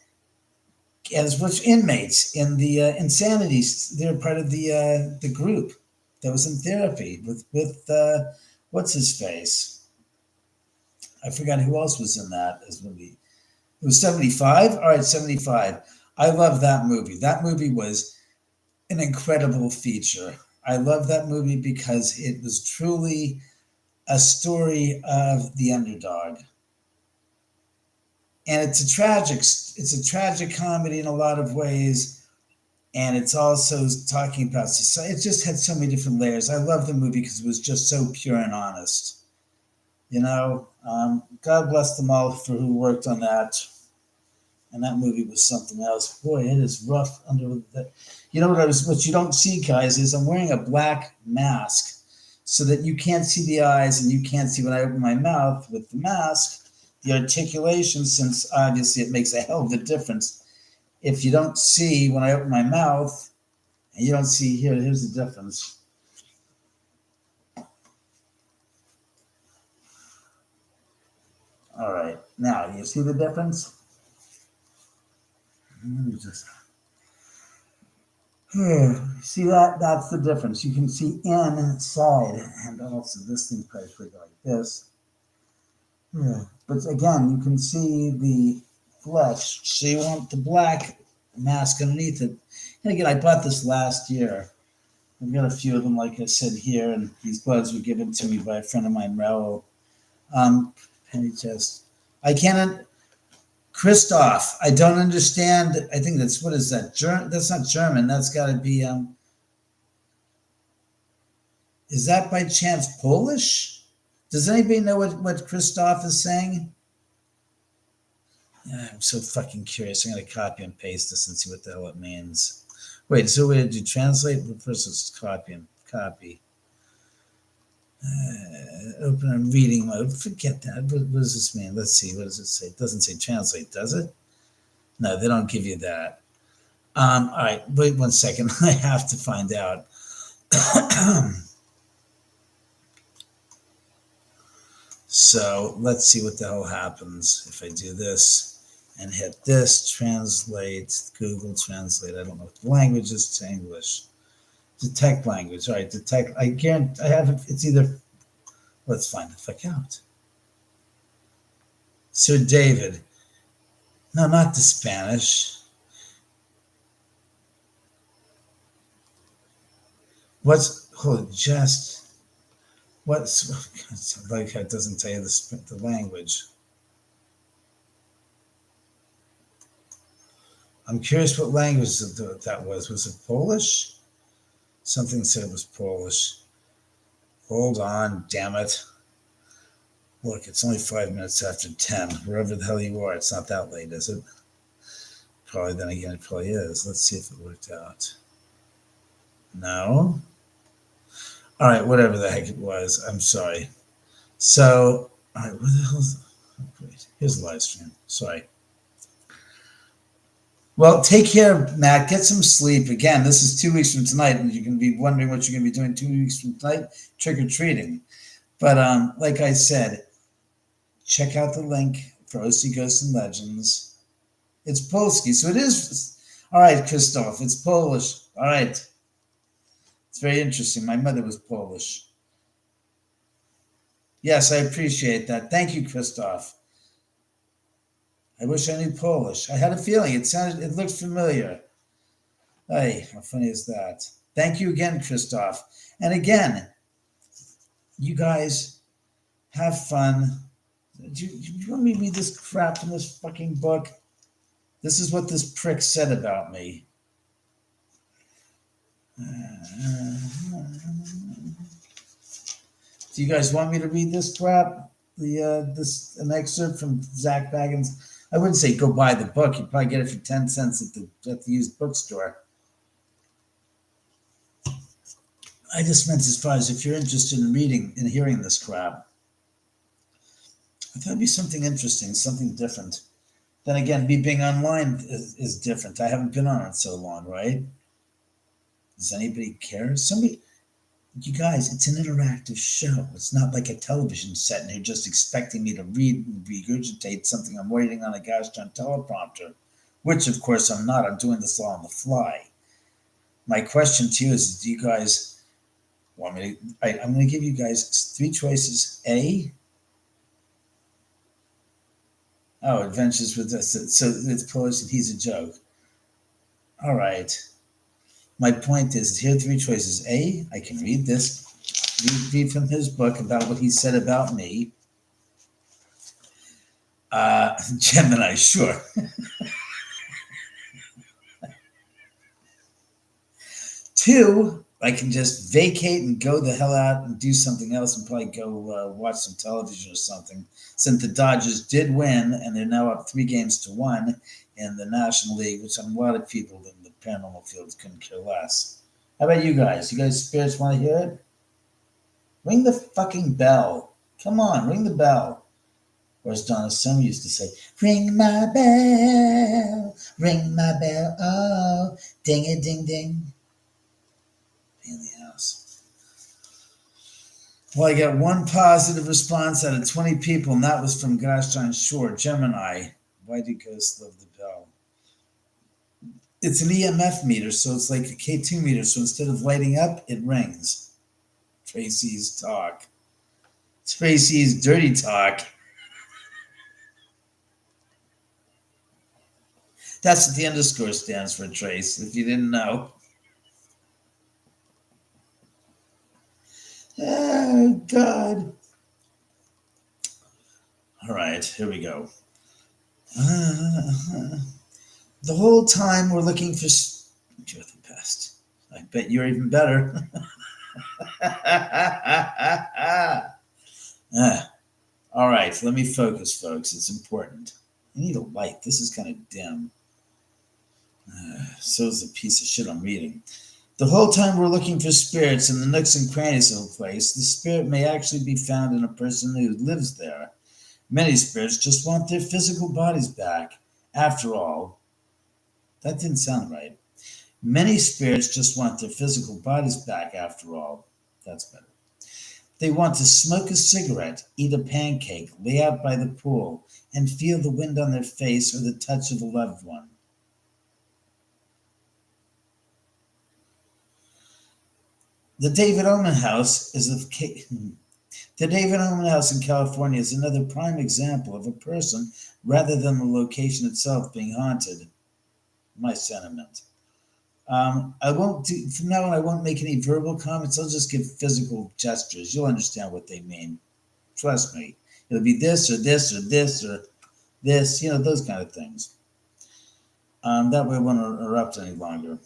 which inmates in the Insanity. They're part of the group that was in therapy with what's his face? I forgot who else was in that as movie. It was 75? All right, 75. I love that movie. That movie was an incredible feature. I love that movie because it was truly a story of the underdog. And it's a tragic comedy in a lot of ways. And it's also talking about society. It just had so many different layers. I love the movie because it was just so pure and honest. God bless them all for who worked on that. And that movie was something else. Boy, it is rough under the. You know what you don't see, guys, is I'm wearing a black mask so that you can't see the eyes and you can't see when I open my mouth with the mask, the articulation, since obviously it makes a hell of a difference. If you don't see when I open my mouth and you don't see here, here's the difference. All right, now you see the difference? Let me just see that. That's the difference. You can see inside, and also this thing probably like this. But again, you can see the flesh. So you want the black mask underneath it. And again, I bought this last year. I've got a few of them, like I said here, and these buds were given to me by a friend of mine, Raul. Penny chest. I cannot. Christoph, I don't understand. I think that's, what is that? That's not German. That's got to be. Is that by chance Polish? Does anybody know what Christoph is saying? Yeah, I'm so fucking curious. I'm going to copy and paste this and see what the hell it means. Wait, so we do translate versus copy and copy. Open and reading mode. Forget that. What does this mean? Let's see. What does it say? It doesn't say translate, does it? No, they don't give you that. All right, wait 1 second. I have to find out. So let's see what the hell happens if I do this and hit this, translate, Google Translate. I don't know what the language is to English. Detect language. All right, detect. I guarantee I have it. It's either. Let's find the fuck out. Sir David. No, not the Spanish. What's like it doesn't tell you the language. I'm curious what language that was. Was it Polish? Something said it was Polish. Hold on, damn it. Look, it's only 5 minutes after 10. Wherever the hell you are, it's not that late, is it? Probably, then again, it probably is. Let's see if it worked out. No. All right, whatever the heck it was. I'm sorry. So, all right, what the hell's. Oh, great. Here's the live stream. Sorry. Well, take care, Matt. Get some sleep. Again, this is 2 weeks from tonight, and you're going to be wondering what you're going to be doing 2 weeks from tonight, trick or treating. But like I said, check out the link for OC Ghosts and Legends. It's Polski, so it is. All right, Christoph, it's Polish. All right. It's very interesting. My mother was Polish. Yes, I appreciate that. Thank you, Christoph. I wish I knew Polish. I had a feeling it looked familiar. Hey, how funny is that? Thank you again, Christoph. And again, you guys have fun. Do you want me to read this crap from this fucking book? This is what this prick said about me. Do you guys want me to read this crap? An excerpt from Zach Baggins. I wouldn't say go buy the book. You'd probably get it for 10 cents at the used bookstore. I just meant as far as if you're interested in reading and hearing this crap. I thought it'd be something interesting, something different. Then again, me being online is different. I haven't been on it so long, right? Does anybody care? You guys, it's an interactive show. It's not like a television set and you're just expecting me to read and regurgitate something I'm writing on a gosh darn teleprompter, which of course I'm not. I'm doing this all on the fly. My question to you is do you guys want me to, I'm going to give you guys 3 choices. A, Adventures with us. So it's Polish and he's a joke. All right. My point is, here are 3 choices. A, I can read this, read from his book about what he said about me. Gemini, sure. 2, I can just vacate and go the hell out and do something else and probably go watch some television or something. Since the Dodgers did win and they're now up 3-1 in the National League, which a lot of people in the paranormal field couldn't care less. How about you guys? You guys spirits want to hear it? Ring the fucking bell. Come on, ring the bell. Or as Donna Summer used to say, ring my bell, oh, ding-a-ding-ding. In the house. Well, I got 1 positive response out of 20 people, and that was from gosh darn Shore, Gemini. Why do ghosts love the bell? It's an EMF meter, so it's like a K2 meter. So instead of lighting up, it rings. Tracy's talk. Tracy's dirty talk. That's what the underscore stands for, Trace, if you didn't know. Oh, God. All right, here we go. The whole time we're looking for... You're the best. I bet you're even better. All right, let me focus, folks. It's important. I need a light. This is kind of dim. So is the piece of shit I'm reading. The whole time we're looking for spirits in the nooks and crannies of a place, the spirit may actually be found in a person who lives there. Many spirits just want their physical bodies back. After all, that didn't sound right. Many spirits just want their physical bodies back after all. That's better. They want to smoke a cigarette, eat a pancake, lay out by the pool, and feel the wind on their face or the touch of a loved one. The David Oman House The David Oman House in California is another prime example of a person rather than the location itself being haunted. My sentiment. From now on, I won't make any verbal comments. I'll just give physical gestures. You'll understand what they mean. Trust me. It'll be this or this or this or this, those kind of things. That way I won't interrupt any longer.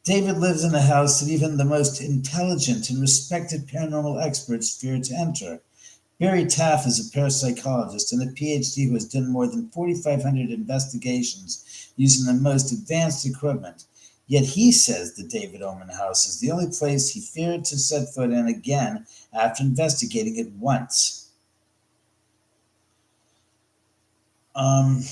David lives in a house that even the most intelligent and respected paranormal experts fear to enter. Barry Taff is a parapsychologist and a PhD who has done more than 4,500 investigations using the most advanced equipment. Yet he says the David Oman house is the only place he feared to set foot in again after investigating it once. Um,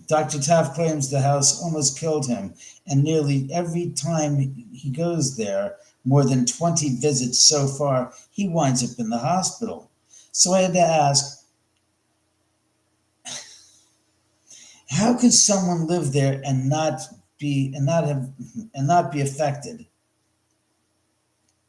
Dr. Taff claims the house almost killed him, and nearly every time he goes there, more than 20 visits so far, he winds up in the hospital. So I had to ask, how could someone live there and not be affected?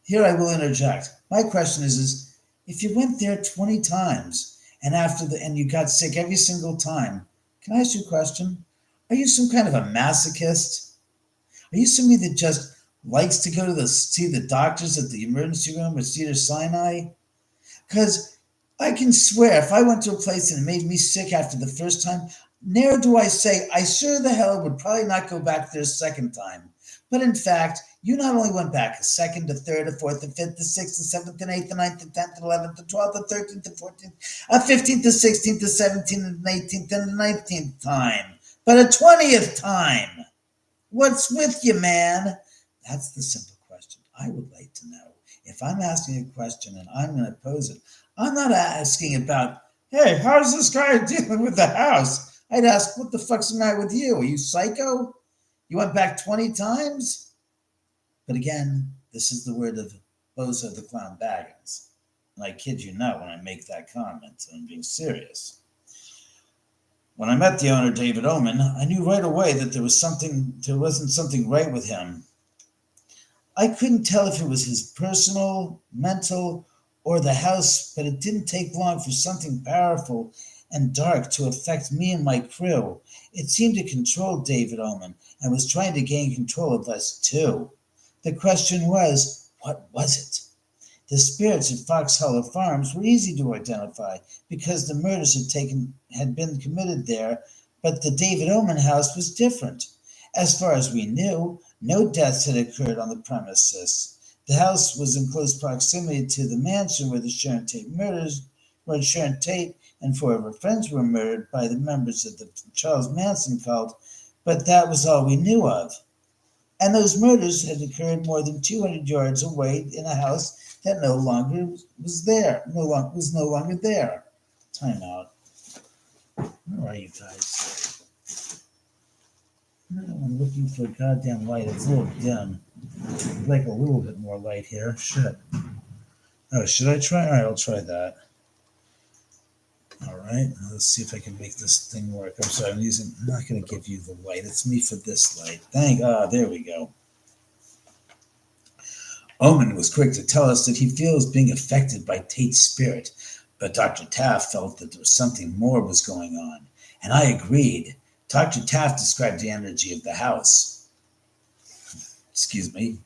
Here I will interject. My question is if you went there 20 times and you got sick every single time, can I ask you a question? Are you some kind of a masochist? Are you somebody that just likes to go to see the doctors at the emergency room at Cedar Sinai? Because I can swear, if I went to a place and it made me sick after the first time, ne'er do I say, I sure the hell would probably not go back there a second time. But in fact, you not only went back a second, a third, a fourth, a fifth, a sixth, a seventh, an eighth, a ninth, a tenth, an 11th, a 12th, a 13th, a 14th, a 15th, a 16th, a 17th, an 18th, and a 19th time, but a 20th time. What's with you, man? That's the simple question I would like to know. If I'm asking a question and I'm going to pose it, I'm not asking about, hey, how's this guy dealing with the house? I'd ask, what the fuck's the matter with you? Are you psycho? You went back 20 times? But again, this is the word of Bozo the Clown Baggins. And I kid you not when I make that comment. I'm being serious. When I met the owner, David Oman, I knew right away that there wasn't something right with him. I couldn't tell if it was his personal, mental, or the house, but it didn't take long for something powerful and dark to affect me and my crew. It seemed to control David Oman and was trying to gain control of us too. The question was, what was it? The spirits at Fox Hollow Farms were easy to identify because the murders had been committed there, but the David Oman house was different. As far as we knew, no deaths had occurred on the premises. The house was in close proximity to the mansion where Sharon Tate and four of her friends were murdered by the members of the Charles Manson cult, but that was all we knew of. And those murders had occurred more than 200 yards away in a house that no longer was there. Was no longer there. Time out. Where are you guys? I'm looking for a goddamn light. It's a little dim. I'd like a little bit more light here. Shit. Oh, should I try? All right, I'll try that. All right, let's see if I can make this thing work. I'm sorry, I'm not going to give you the light. It's me for this light. There we go. Oman was quick to tell us that he feels being affected by Tate's spirit, but Dr. Taff felt that there was something more was going on, and I agreed. Dr. Taff described the energy of the house. Excuse me.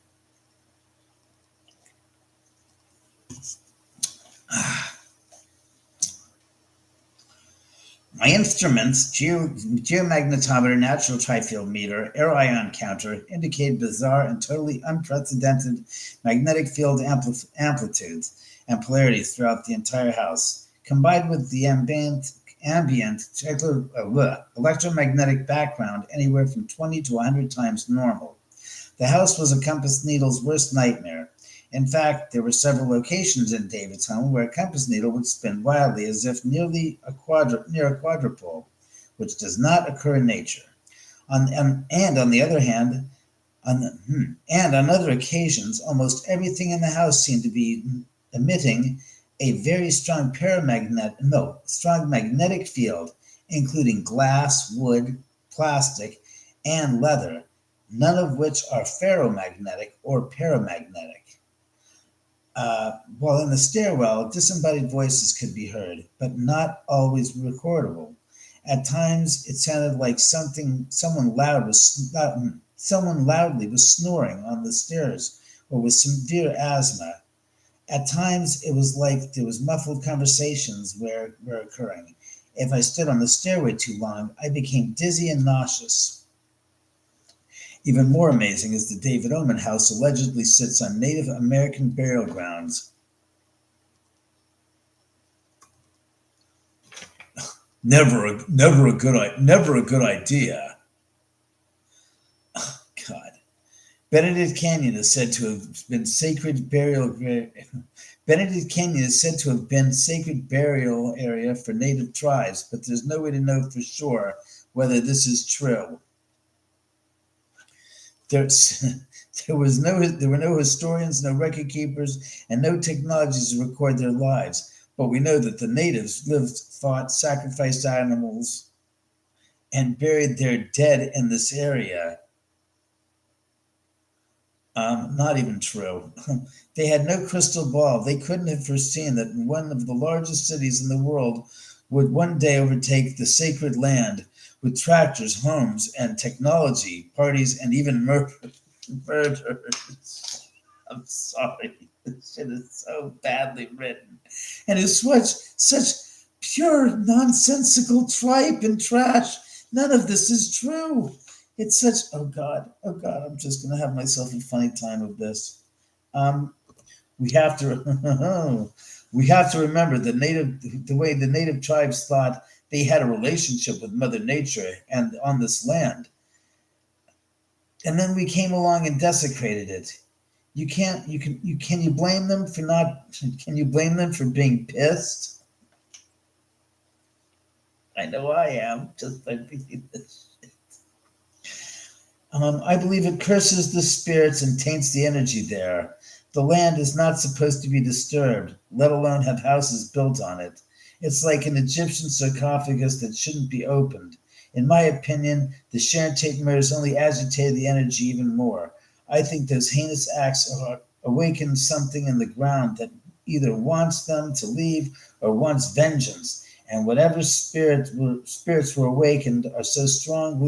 My instruments, geomagnetometer, natural trifield meter, air ion counter, indicate bizarre and totally unprecedented magnetic field amplitudes and polarities throughout the entire house, combined with the ambient electromagnetic background anywhere from 20 to 100 times normal. The house was a compass needle's worst nightmare. In fact, there were several locations in David's home where a compass needle would spin wildly as if near a quadrupole, which does not occur in nature. On other occasions, almost everything in the house seemed to be emitting a very strong magnetic field, including glass, wood, plastic, and leather, none of which are ferromagnetic or paramagnetic. While in the stairwell, disembodied voices could be heard, but not always recordable. At times, it sounded like someone loudly was snoring on the stairs or with severe asthma. At times, it was like there was muffled conversations were occurring. If I stood on the stairway too long, I became dizzy and nauseous. Even more amazing is the David Oman house allegedly sits on Native American burial grounds. Never a good idea. Benedict Canyon is said to have been sacred burial. Benedict Canyon is said to have been sacred burial area for native tribes, but there's no way to know for sure whether this is true. There's, there were no historians, no record keepers, and no technologies to record their lives. But we know that the natives lived, fought, sacrificed animals, and buried their dead in this area. Not even true. They had no crystal ball. They couldn't have foreseen that one of the largest cities in the world would one day overtake the sacred land with tractors, homes, and technology, parties, and even murders. I'm sorry. This shit is so badly written. And it's such pure nonsensical tripe and trash. None of this is true. It's such, oh God, I'm just going to have myself a funny time with this. We have to, we have to remember the way the native tribes thought they had a relationship with Mother Nature and on this land. And then we came along and desecrated it. Can you blame them for can you blame them for being pissed? I know I am, just by reading this. I believe it curses the spirits and taints the energy there. The land is not supposed to be disturbed, let alone have houses built on it. It's like an Egyptian sarcophagus that shouldn't be opened. In my opinion, the Sharon Tate murders only agitated the energy even more. I think those heinous acts awaken something in the ground that either wants them to leave or wants vengeance. And whatever spirits were awakened are so strong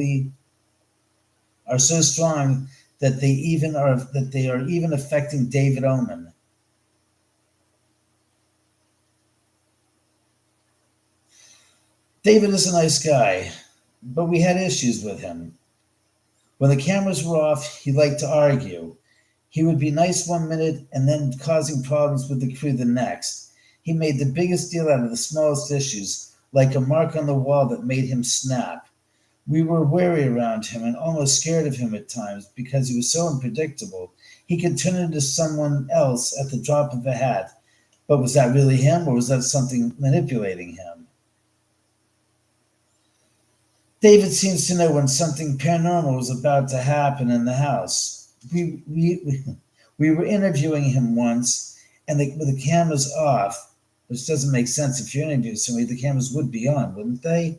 that they are even affecting David Oman. David is a nice guy, but we had issues with him. When the cameras were off, he liked to argue. He would be nice one minute and then causing problems with the crew the next. He made the biggest deal out of the smallest issues, like a mark on the wall that made him snap. We were wary around him and almost scared of him at times because he was so unpredictable. He could turn into someone else at the drop of a hat. But was that really him, or was that something manipulating him? David seems to know when something paranormal was about to happen in the house. We were interviewing him once, and with the cameras off, which doesn't make sense. If you're interviewing somebody, the cameras would be on, wouldn't they?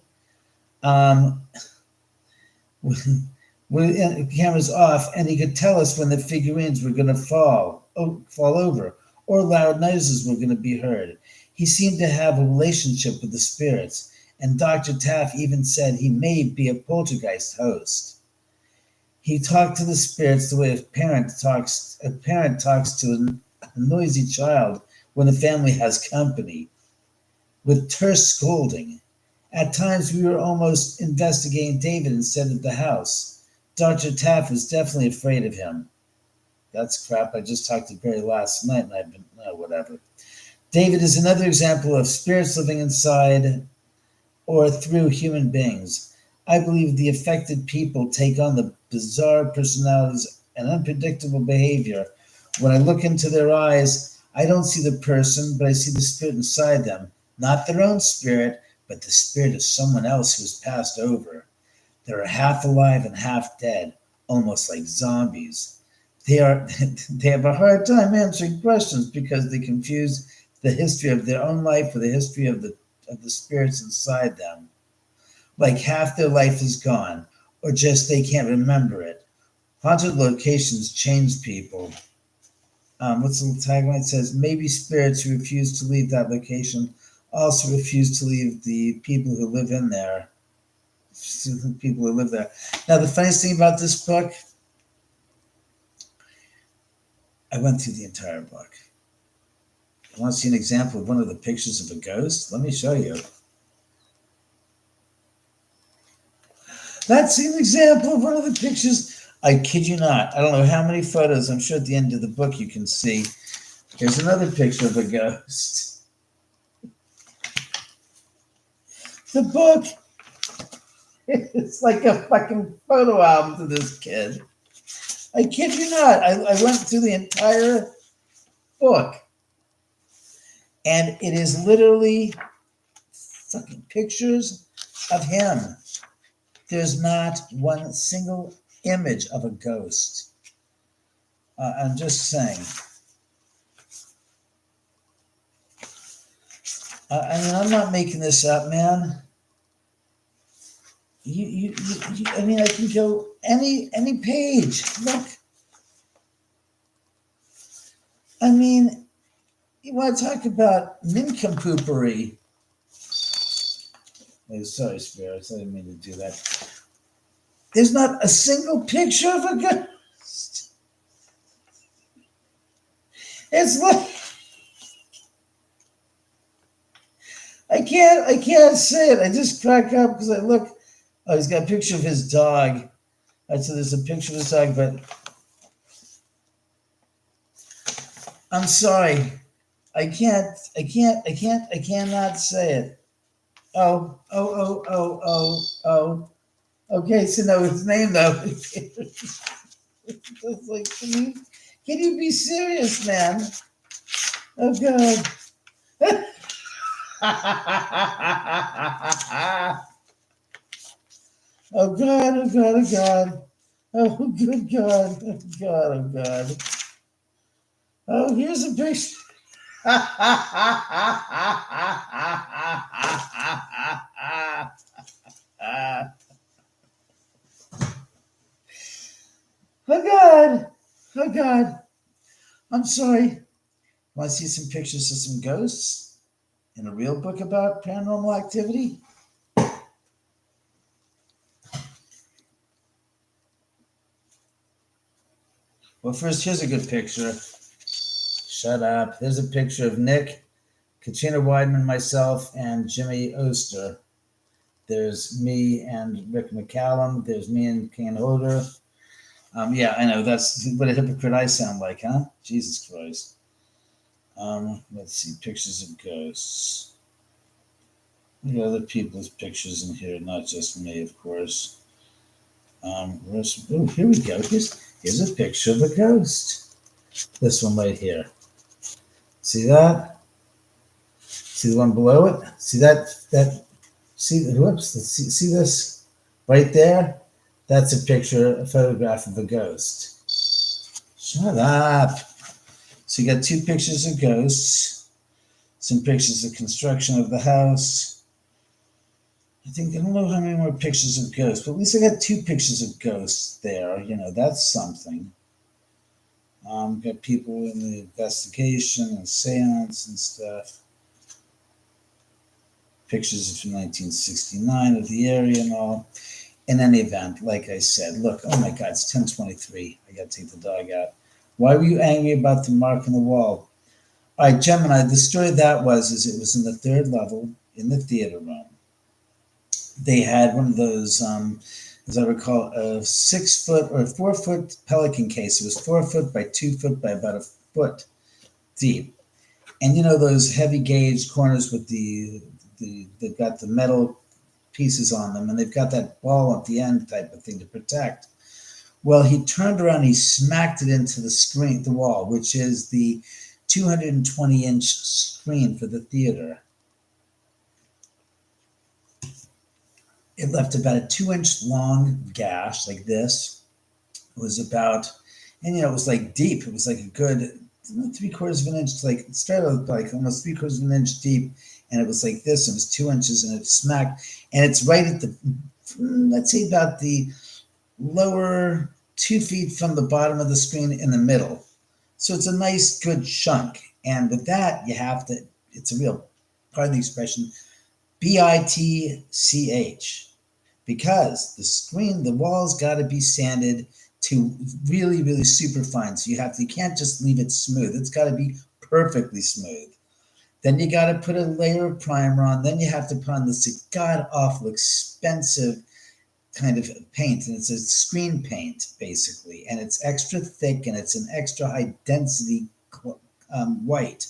With the cameras off, and he could tell us when the figurines were going to fall over, or loud noises were going to be heard. He seemed to have a relationship with the spirits, and Dr. Taff even said he may be a poltergeist host. He talked to the spirits the way a parent talks to a noisy child when the family has company, with terse scolding. At times, we were almost investigating David instead of the house. Dr. Taff was definitely afraid of him. That's crap. I just talked to Barry last night, and I've been, whatever. David is another example of spirits living inside or through human beings. I believe the affected people take on the bizarre personalities and unpredictable behavior. When I look into their eyes, I don't see the person, but I see the spirit inside them. Not their own spirit, but the spirit of someone else who has passed over. They're half alive and half dead, almost like zombies. They have a hard time answering questions because they confuse the history of their own life with the history of the spirits inside them. Like half their life is gone, or just they can't remember it. Haunted locations change people. What's the tagline? It says, maybe spirits who refuse to leave that location also refuse to leave the people who live in there. The people who live there. Now, the funniest thing about this book, I went through the entire book. You want to see an example of one of the pictures of a ghost? Let me show you. That's an example of one of the pictures. I kid you not. I don't know how many photos. I'm sure at the end of the book you can see. Here's another picture of a ghost. The book is like a fucking photo album to this kid. I kid you not. I went through the entire book, and it is literally fucking pictures of him. There's not one single image of a ghost. I'm just saying. I mean, I'm not making this up, man. I mean, I can go any page. Look. I mean, you want to talk about nincompoopery. Oh, sorry, spirits. I didn't mean to do that. There's not a single picture of a ghost. It's like I can't say it. I just crack up because I look. Oh, he's got a picture of his dog. I said there's a picture of his dog, but I'm sorry. I cannot say it. Oh. Okay, so no, his name though. It's like, can you be serious, man? Oh God. Oh God, oh God, oh God. Oh good God. Oh God, oh God. Oh, here's a picture. Oh God. Oh God. I'm sorry. Want to see some pictures of some ghosts in a real book about paranormal activity? Well, first, here's a good picture. Shut up. Here's a picture of Nick, Katrina Weidman, myself, and Jimmy Oster. There's me and Rick McCallum. There's me and Kane Holder. Yeah, I know. That's what a hypocrite I sound like, huh? Jesus Christ. Let's see. Pictures of ghosts. Look at other people's pictures in here, not just me, of course. Here we go. Here's a picture of a ghost. This one right here. See that? See the one below it? See that? Whoops. See this right there? That's a photograph of a ghost. Shut up. So you got two pictures of ghosts, some pictures of construction of the house. I don't know how many more pictures of ghosts, but at least I got two pictures of ghosts there. You know, that's something. Got people in the investigation and seance and stuff. Pictures from 1969 of the area and all. In any event, like I said, look, oh my God, it's 10:23. I got to take the dog out. Why were you angry about the mark on the wall? All right, Gemini, the story of that is it was in the third level in the theater room. They had one of those, as I recall, a 6 foot or 4 foot pelican case. It was 4 foot by 2 foot by about a foot deep. And you know those heavy gauge corners with they've got the metal pieces on them, and they've got that ball at the end type of thing to protect. Well, he turned around, he smacked it into the wall, which is the 220-inch screen for the theater. It left about a 2-inch long gash like this. It was about, and it was like deep. It was like a good 3/4 of an inch, like it started like almost 3/4 of an inch deep. And it was like this, and it was 2 inches, and it smacked. And it's right at the, let's say about the lower 2 feet from the bottom of the screen in the middle. So it's a nice, good chunk. And with that, it's a real, pardon the expression, bitch, because the wall's got to be sanded to really, really super fine. So you can't just leave it smooth. It's got to be perfectly smooth. Then you got to put a layer of primer on. Then you have to put on this god-awful expensive kind of paint. And it's a screen paint, basically. And it's extra thick, and it's an extra high density white.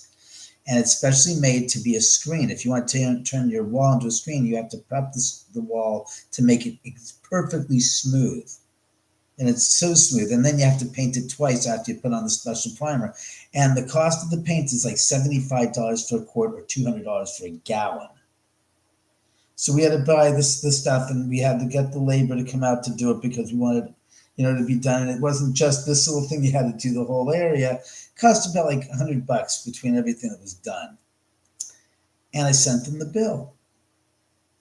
And it's specially made to be a screen. If you want to turn your wall into a screen, you have to prep the wall to make it perfectly smooth. and it's so smooth. And then you have to paint it twice after you put on the special primer. And the cost of the paint is like $75 for a quart or $200 for a gallon. So we had to buy this stuff, and we had to get the labor to come out to do it because we wanted, to be done. And it wasn't just this little thing; you had to do the whole area. It cost about like $100 between everything that was done. And I sent them the bill,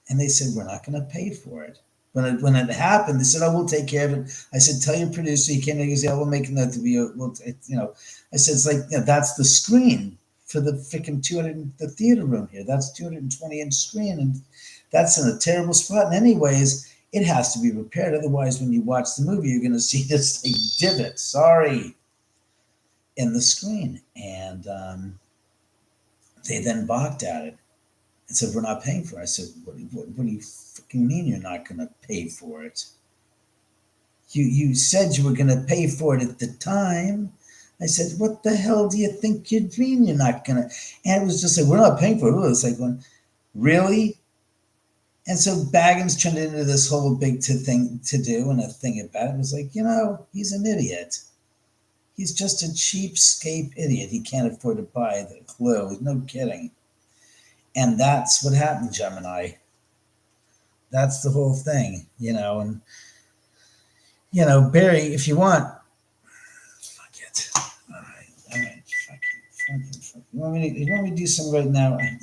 and they said, "We're not going to pay for it." When it happened, they said, "Oh, we'll take care of it." I said, "Tell your producer you can't." He goes, "Yeah, we'll make a note to be. I said, "It's like that's the screen for the freaking the theater room here. That's 220-inch screen, and that's in a terrible spot. And anyways, it has to be repaired. Otherwise, when you watch the movie, you're going to see this like divot. Sorry, in the screen." And they then balked at it and said, "We're not paying for it." I said, what do you fucking mean you're not going to pay for it? You said you were going to pay for it at the time. I said, "What the hell do you think you mean you're not going to?" And it was just like, "We're not paying for it." It was like, really? And so Baggins turned it into this whole big thing to do and a thing about it. It was like, he's an idiot. He's just a cheapskate idiot. He can't afford to buy the clothes. No kidding. And that's what happened, Gemini. That's the whole thing, and, Barry, if you want, fuck it. All right, fuck you. You want me to do something right now? I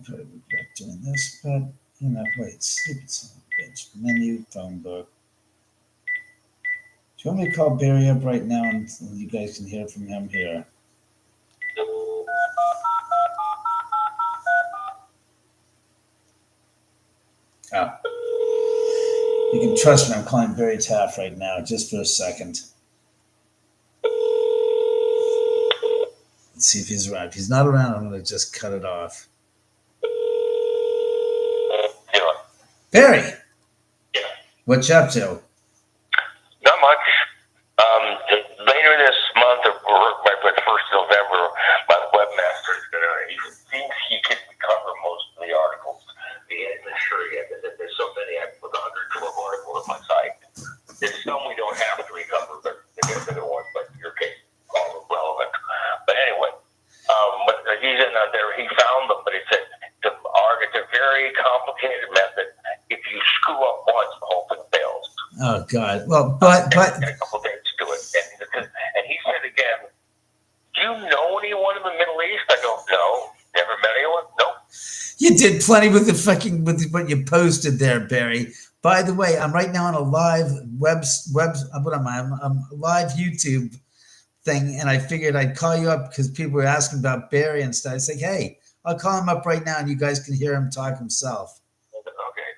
probably regret doing this, but, wait, stupid son of a bitch. Menu, phone book. Do you want me to call Barry up right now and you guys can hear from him here? Oh. You can trust me, I'm calling Barry Taff right now, just for a second. Let's see if he's around. If he's not around, I'm going to just cut it off. Barry! Yeah. What you up to? Not much. Later this month, or by the 1st of November, my webmaster is going to, he thinks he can recover most of the articles. He isn't sure yet. There's so many, I put 112 articles on my site. There's some we don't have to recover, but they're the ones, but in your case, all relevant. But anyway, but he's in there, he found them, but it's a very complicated method. If you screw up once, the whole thing fails. Oh God! Well, but and a couple days to it, and he said again, "Do you know anyone in the Middle East?" I go, "No, never met anyone." Nope. You did plenty with what you posted there, Barry. By the way, I'm right now on a live what am I? I'm a live YouTube thing, and I figured I'd call you up because people were asking about Barry and stuff. I said, "Hey, I'll call him up right now, and you guys can hear him talk himself." Okay.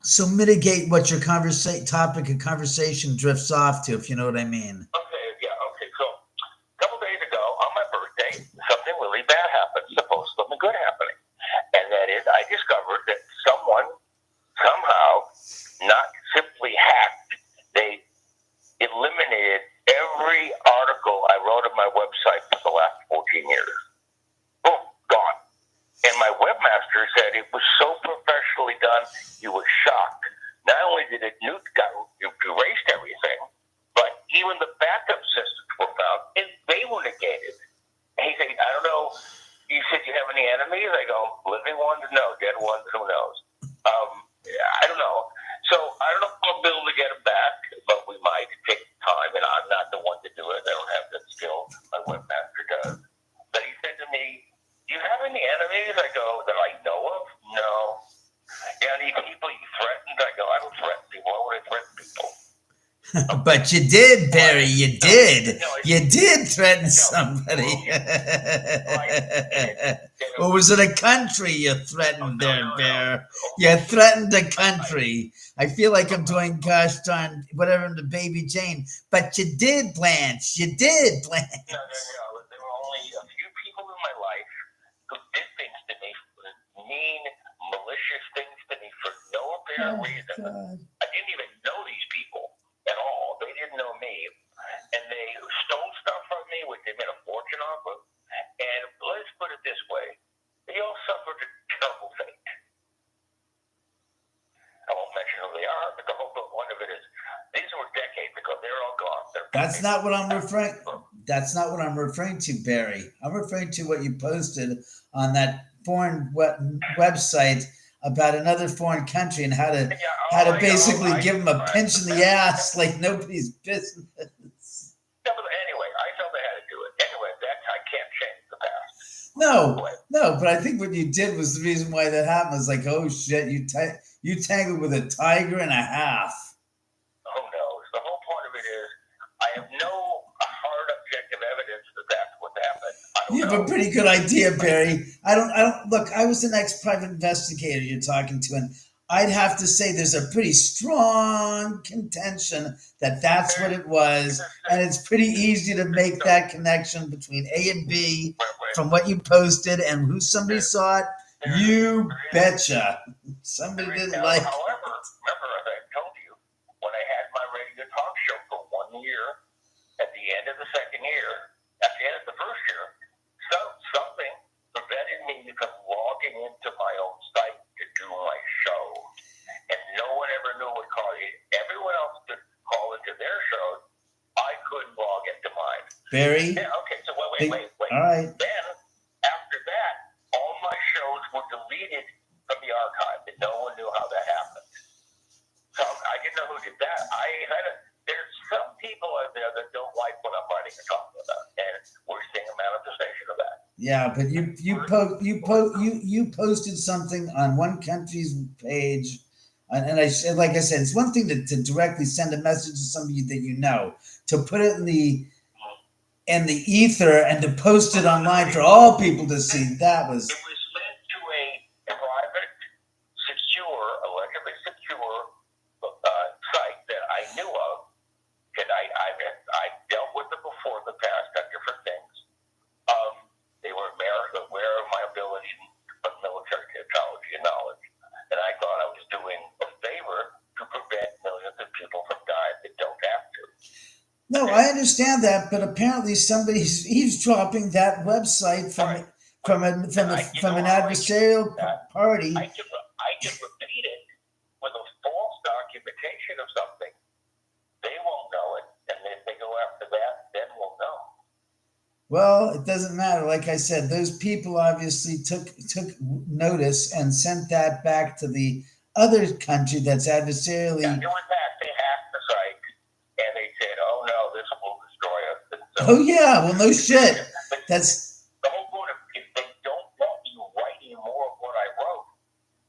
So mitigate what your topic of conversation drifts off to, if you know what I mean. Okay, yeah, okay. So a couple days ago, on my birthday, something really bad happened. Something good happening. And that is, I discovered that someone somehow, not simply hacked, they eliminated every article I wrote on my website for the last 14 years. Boom, gone. And my webmaster said it was so professionally done, he was shocked. Not only did it erased everything, but even the backup systems were found, and they were negated. And he said, "I don't know." He said, "Do you have any enemies?" I go, "Living ones? No. Dead ones? Who knows?" I don't know. So I don't know if I'll be able to get them back, but we might take time, and I'm not the one to do it. I don't have that skill. My webmaster does. But he said to me, "Do you have any enemies?" I go, "That I know of? No." "Yeah, any people you threatened?" I go, "I don't threaten people. Why would I threaten people?" But you did, Barry. You did. You did threaten somebody. Or was it a country you threatened there, Bear? You threatened a country. I feel like I'm doing gosh darn whatever to Baby Jane. But you did, Blanche. You did, Blanche. No. There were only a few people in my life who did things to me, mean, malicious things to me for no apparent reason. God. I didn't even know these people at all. They didn't know me. And they stole stuff from me, which they made a fortune off of. And let's put it this way. They all suffered a terrible fate. I won't mention who they are, but the whole book That's not what I'm referring. That's not what I'm referring to, Barry. I'm referring to what you posted on that foreign website about another foreign country and how to basically give them a pinch in the ass like nobody's business. Anyway, I tell them how to do it. Anyway, I can't change the past. No, but I think what you did was the reason why that happened. Was like, oh shit, you tangled with a tiger and a half. Who knows? The whole point of it is, I have no hard objective evidence that that's what happened. You have a pretty good idea, Barry. I don't look. I was an ex-private investigator you're talking to, and I'd have to say there's a pretty strong contention that that's what it was, and it's pretty easy to make that connection between A and B from what you posted and who somebody saw it. You betcha. Somebody didn't like it. However, remember, as I told you, when I had my radio talk show for 1 year, at the end of the second year, at the end of the first year, something prevented me from logging into my own site to do my show. And no one ever knew what call it. Everyone else could call into their shows. I couldn't log into mine. Barry? Yeah, okay, so wait. All right. Then, after that, all my shows were deleted from the archive, and no one knew how that happened. So I didn't know who did that. There's some people out there that don't like what I'm writing and talking about, and we're seeing a manifestation of that. Yeah, but you posted something on one country's page, and like I said, it's one thing to directly send a message to somebody that you know, to put it in the ether and to post it online for all people to see. That was. It was sent to a private, secure, allegedly secure site that I knew of, and I dealt with it before in the past on different things. They were aware of my ability of military technology and knowledge, and I thought I was doing a favor to prevent millions of people from dying that don't have to. No, I understand that, but apparently somebody's eavesdropping that website from an adversarial party. I can repeat it with a false documentation of something. They won't know it, and if they go after that, then we'll know. Well, it doesn't matter. Like I said, those people obviously took notice and sent that back to the other country that's adversarially. Yeah, it was that they hacked the site, and they said, "Oh no, this will destroy us." So, oh yeah, well no shit. That's the whole point of if they don't want you writing more of what I wrote,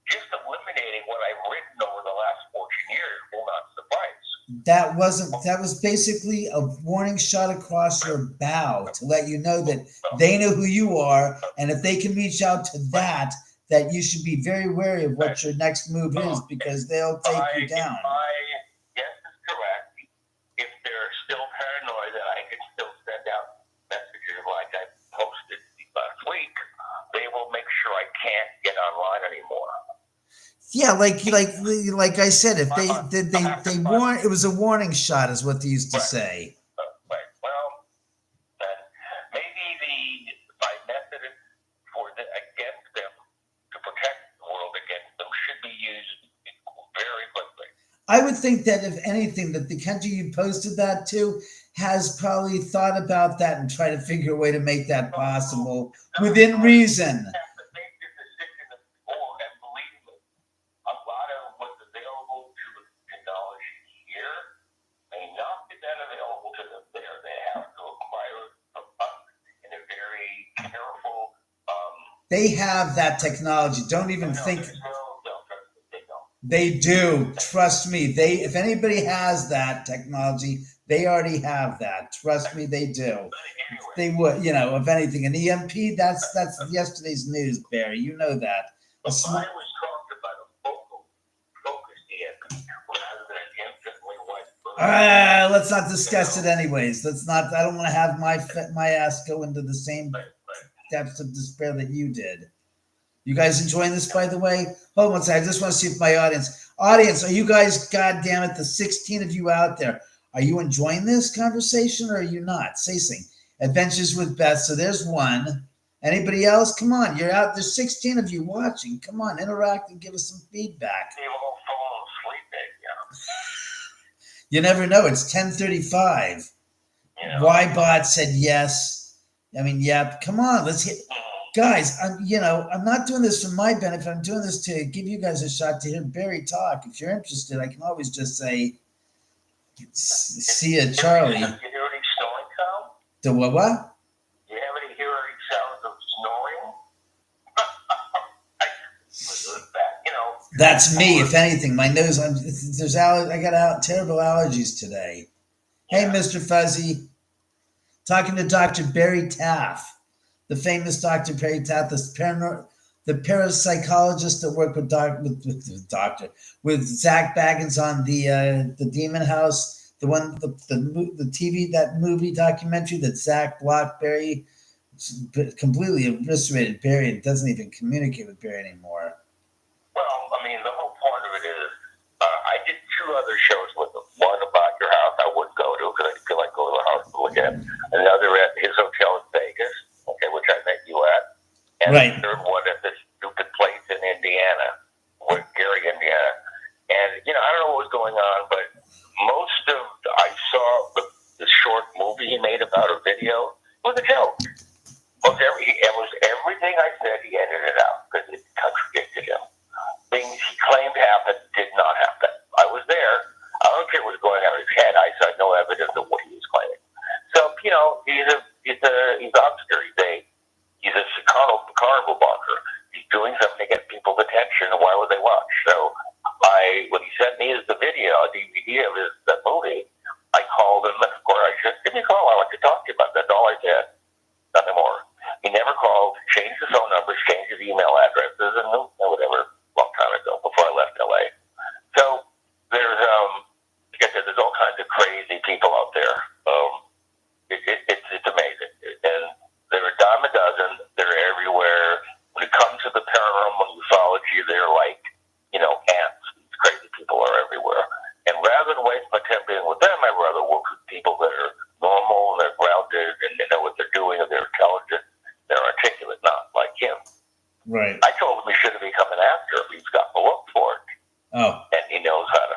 just eliminating what I've written over the last 14 years will not suffice. That was basically a warning shot across your bow to let you know that they know who you are, and if they can reach out to that you should be very wary of what your next move is, because they'll take you down. If my guess is correct, if they're still paranoid that I can still send out messages like I posted last week, they will make sure I can't get online anymore. Yeah, like I said, if they warn, it was a warning shot, is what they used to say. Right. Well, maybe my method against them to protect the world against them should be used very quickly. I would think that if anything, that the country you posted that to has probably thought about that and try to figure a way to make that possible within reason. They have that technology. Don't even think. They do. Trust me. If anybody has that technology, they already have that. Trust me, they do. They would, if anything, an EMP. That's yesterday's news, Barry. You know that. I was talking about a focused EMP rather than an instantly white. Let's not discuss it, anyways. Let's not. I don't want to have my ass go into the same depths of despair that you did. You guys enjoying this, by the way? Hold on one second. I just want to see if my audience, are you guys, goddamn it, the 16 of you out there, are you enjoying this conversation or are you not? Say something. Adventures with Beth. So there's one. Anybody else? Come on. You're out. There's 16 of you watching. Come on. Interact and give us some feedback. You never know. It's 10:35. Ybot said yes. I mean, yeah. Come on, let's get guys. I'm not doing this for my benefit. I'm doing this to give you guys a shot to hear Barry talk. If you're interested, I can always just say, "See ya, Charlie." You hear any snoring sound? The what? You have any hear any sounds of snoring? That's me. If anything, my nose. I got terrible allergies today. Hey, Mr. Fuzzy. Talking to Dr. Barry Taff, the famous Dr. Barry Taff, the parapsychologist that worked with with Zach Baggins on the Demon House, the one the TV that movie documentary that Zach blocked Barry, completely eviscerated Barry and doesn't even communicate with Barry anymore. Well, I mean, the whole point of it is, I did 2 other shows with him. One about your house I wouldn't go to because I feel like go to the house to look at. Another at his hotel in Vegas, okay, which I met you at. And the third one at this stupid place in Indiana, Gary, Indiana. And, I don't know what was going on, but I saw the short movie he made about a video. It was a joke. It was everything I said, he edited it out because it contradicted him. Things he claimed happened did not happen. I was there. I don't care what was going on in his head. I saw no evidence of what he was claiming. So, he's obscure. He's a carnival barker. He's doing something to get people's attention, and why would they watch? So, when he sent me the video, a DVD of the movie, I called him, and of course I said, give me a call. I want to talk to you about that. That's all I said. Nothing more. He never called, changed his phone numbers, changed his email addresses, and whatever, long time ago, before I left LA. So, there's all kinds of crazy people out there. It's amazing. And they're a dime a dozen. They're everywhere. When it comes to the paranormal ufology, they're like, ants. These crazy people are everywhere. And rather than waste my time being with them, I'd rather work with people that are normal and they're grounded and they know what they're doing and they're intelligent, they're articulate, not like him. Right. I told him he shouldn't be coming after him. He's got the look for it. Oh. And he knows how to,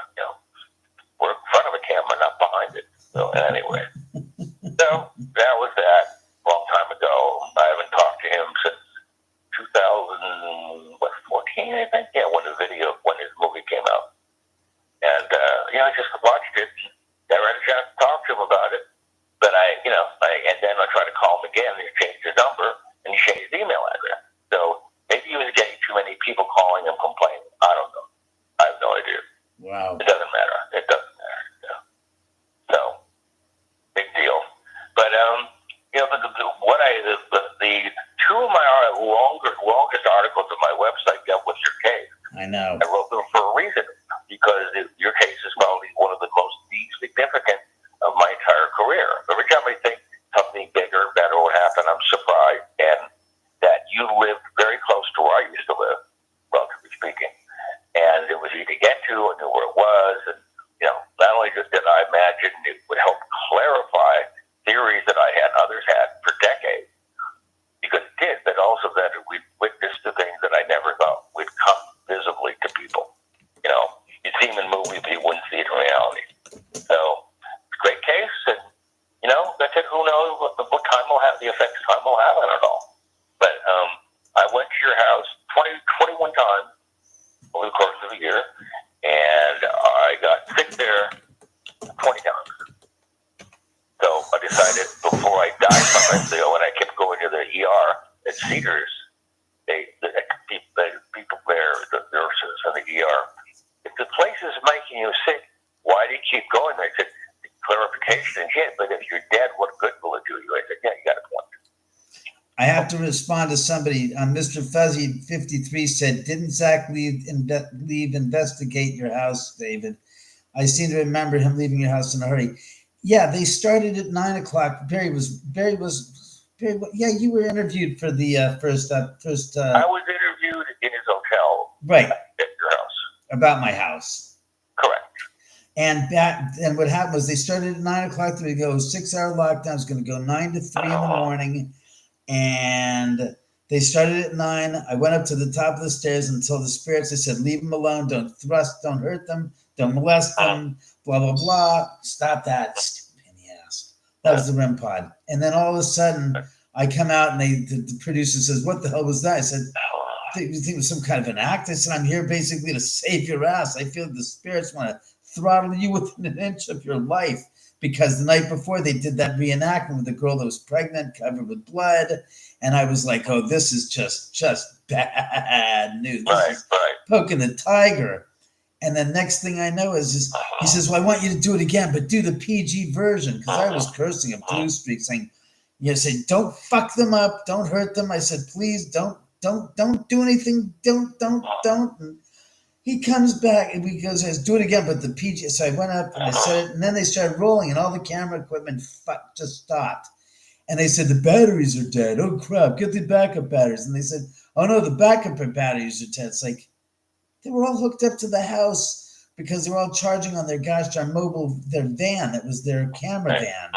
work in front of a camera, not behind it. So anyway, so that was that. Long time ago. I haven't talked to him since 2014, I think. Yeah, when his movie came out. And I just watched it. Never had a chance to talk to him about it. But and then I tried to call him again. He changed his number and he changed his email address. So maybe he was getting too many people calling him complaining. I don't know. I have no idea. Wow. It doesn't matter. So big deal. But the 2 of my longest articles on my website dealt with your case. I know. I wrote them for a reason because your case is probably one of the most significant of my entire career. Every time I think something bigger, better will happen, I'm surprised. And that you lived very close to where I used to live, relatively speaking. And it was easy to get to. I knew where it was. And, not only just did I imagine it would help clarify theories that I had and others had for decades, because it did, but also that we witnessed the things that I never thought would come visibly to people. You'd see them in movies, but you wouldn't see it in reality. So, it's a great case, and, that's it. Who knows what time will have, the effects time will have, I don't know. But I went to your house 21 times over the course of a year, and I got sick there 20 times. So I decided before I died from it, when I kept going to the ER at Cedars, the people there, the nurses in the ER, if the place is making you sick, why do you keep going there? I said, clarification and shit, but if you're dead, what good will it do you? I said, yeah, you got a point. I have to respond to somebody. Mr. Fuzzy 53 said, "Didn't Zach leave investigate your house, David? I seem to remember him leaving your house in a hurry." Yeah, they started at 9:00. Barry was. Yeah, you were interviewed for the first. I was interviewed in his hotel. Right. At your house. About my house. Correct. And what happened was they started at 9:00. They go 6-hour lockdown. It's going to go 9 to 3 in the morning. And they started at 9. I went up to the top of the stairs and told the spirits, I said, leave them alone. Don't hurt them. Don't molest them. Blah, blah, blah. Stop that. Stupid in the ass. That was the REM pod. And then all of a sudden, I come out and the producer says, "What the hell was that?" I said, "You think it was some kind of an act?" I said, "I'm here basically to save your ass. I feel the spirits want to throttle you within an inch of your life." Because the night before they did that reenactment with the girl that was pregnant, covered with blood. And I was like, "Oh, this is just bad news. This is poking the tiger." And the next thing I know is he says, "Well, I want you to do it again, but do the PG version." Because I was cursing a blue streak, saying, say, "Don't fuck them up, don't hurt them." I said, "Please don't do anything, don't." And he comes back and he goes, "Do it again, but the PG." So I went up and I said it, and then they started rolling, and all the camera equipment just stopped. And they said, "The batteries are dead. Oh crap, get the backup batteries." And they said, "Oh no, the backup batteries are dead." It's like they were all hooked up to the house because they were all charging on their their van. That was their camera van.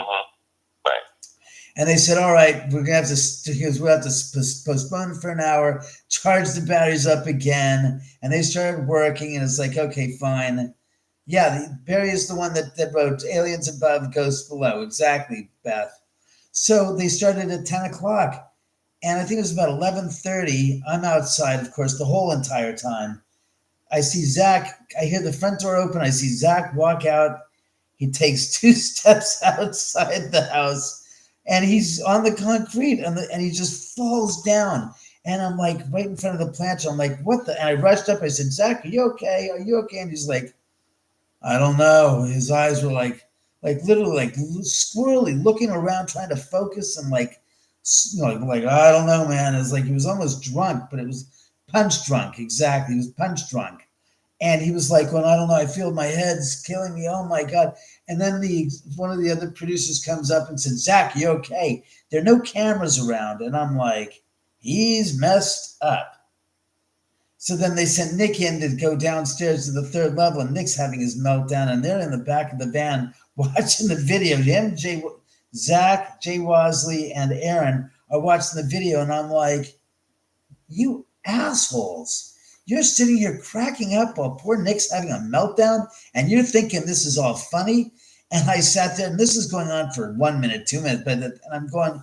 And they said, "All right, we're gonna have to postpone for an hour, charge the batteries up again." And they started working, and it's like, okay, fine. Yeah, Barry is the one that wrote "Aliens Above, Ghosts Below." Exactly, Beth. So they started at 10 o'clock, and I think it was about 11:30. I'm outside, of course, the whole entire time. I see Zach. I hear the front door open. I see Zach walk out. He takes 2 steps outside the house. And he's on the concrete, and he just falls down. And I'm like, right in front of the plancha. I'm like, "What the?" And I rushed up. I said, "Zach, are you okay? Are you okay?" And he's like, "I don't know." His eyes were like literally like squirrely, looking around, trying to focus, and like "I don't know, man." It was like he was almost drunk, but it was punch drunk. Exactly, he was punch drunk. And he was like, "Well, I don't know. I feel my head's killing me. Oh my God." And then one of the other producers comes up and said, "Zach, you okay?" There are no cameras around. And I'm like, he's messed up. So then they sent Nick in to go downstairs to the 3rd level, and Nick's having his meltdown, and they're in the back of the van watching the video. Zach, Jay Wasley, and Aaron are watching the video, and I'm like, "You assholes. You're sitting here cracking up while poor Nick's having a meltdown, and you're thinking this is all funny." And I sat there, and this is going on for 1 minute, 2 minutes, and I'm going,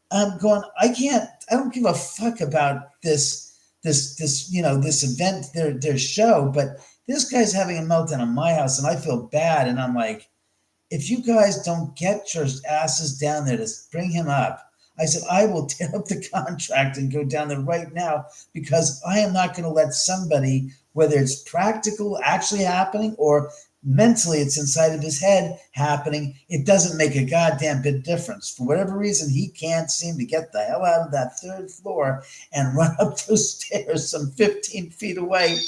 I don't give a fuck about this event, their show, but this guy's having a meltdown in my house, and I feel bad. And I'm like, if you guys don't get your asses down there to bring him up, I said, I will tear up the contract and go down there right now, because I am not going to let somebody, whether it's practical actually happening or mentally it's inside of his head happening, it doesn't make a goddamn bit difference. For whatever reason, he can't seem to get the hell out of that 3rd floor and run up those stairs some 15 feet away.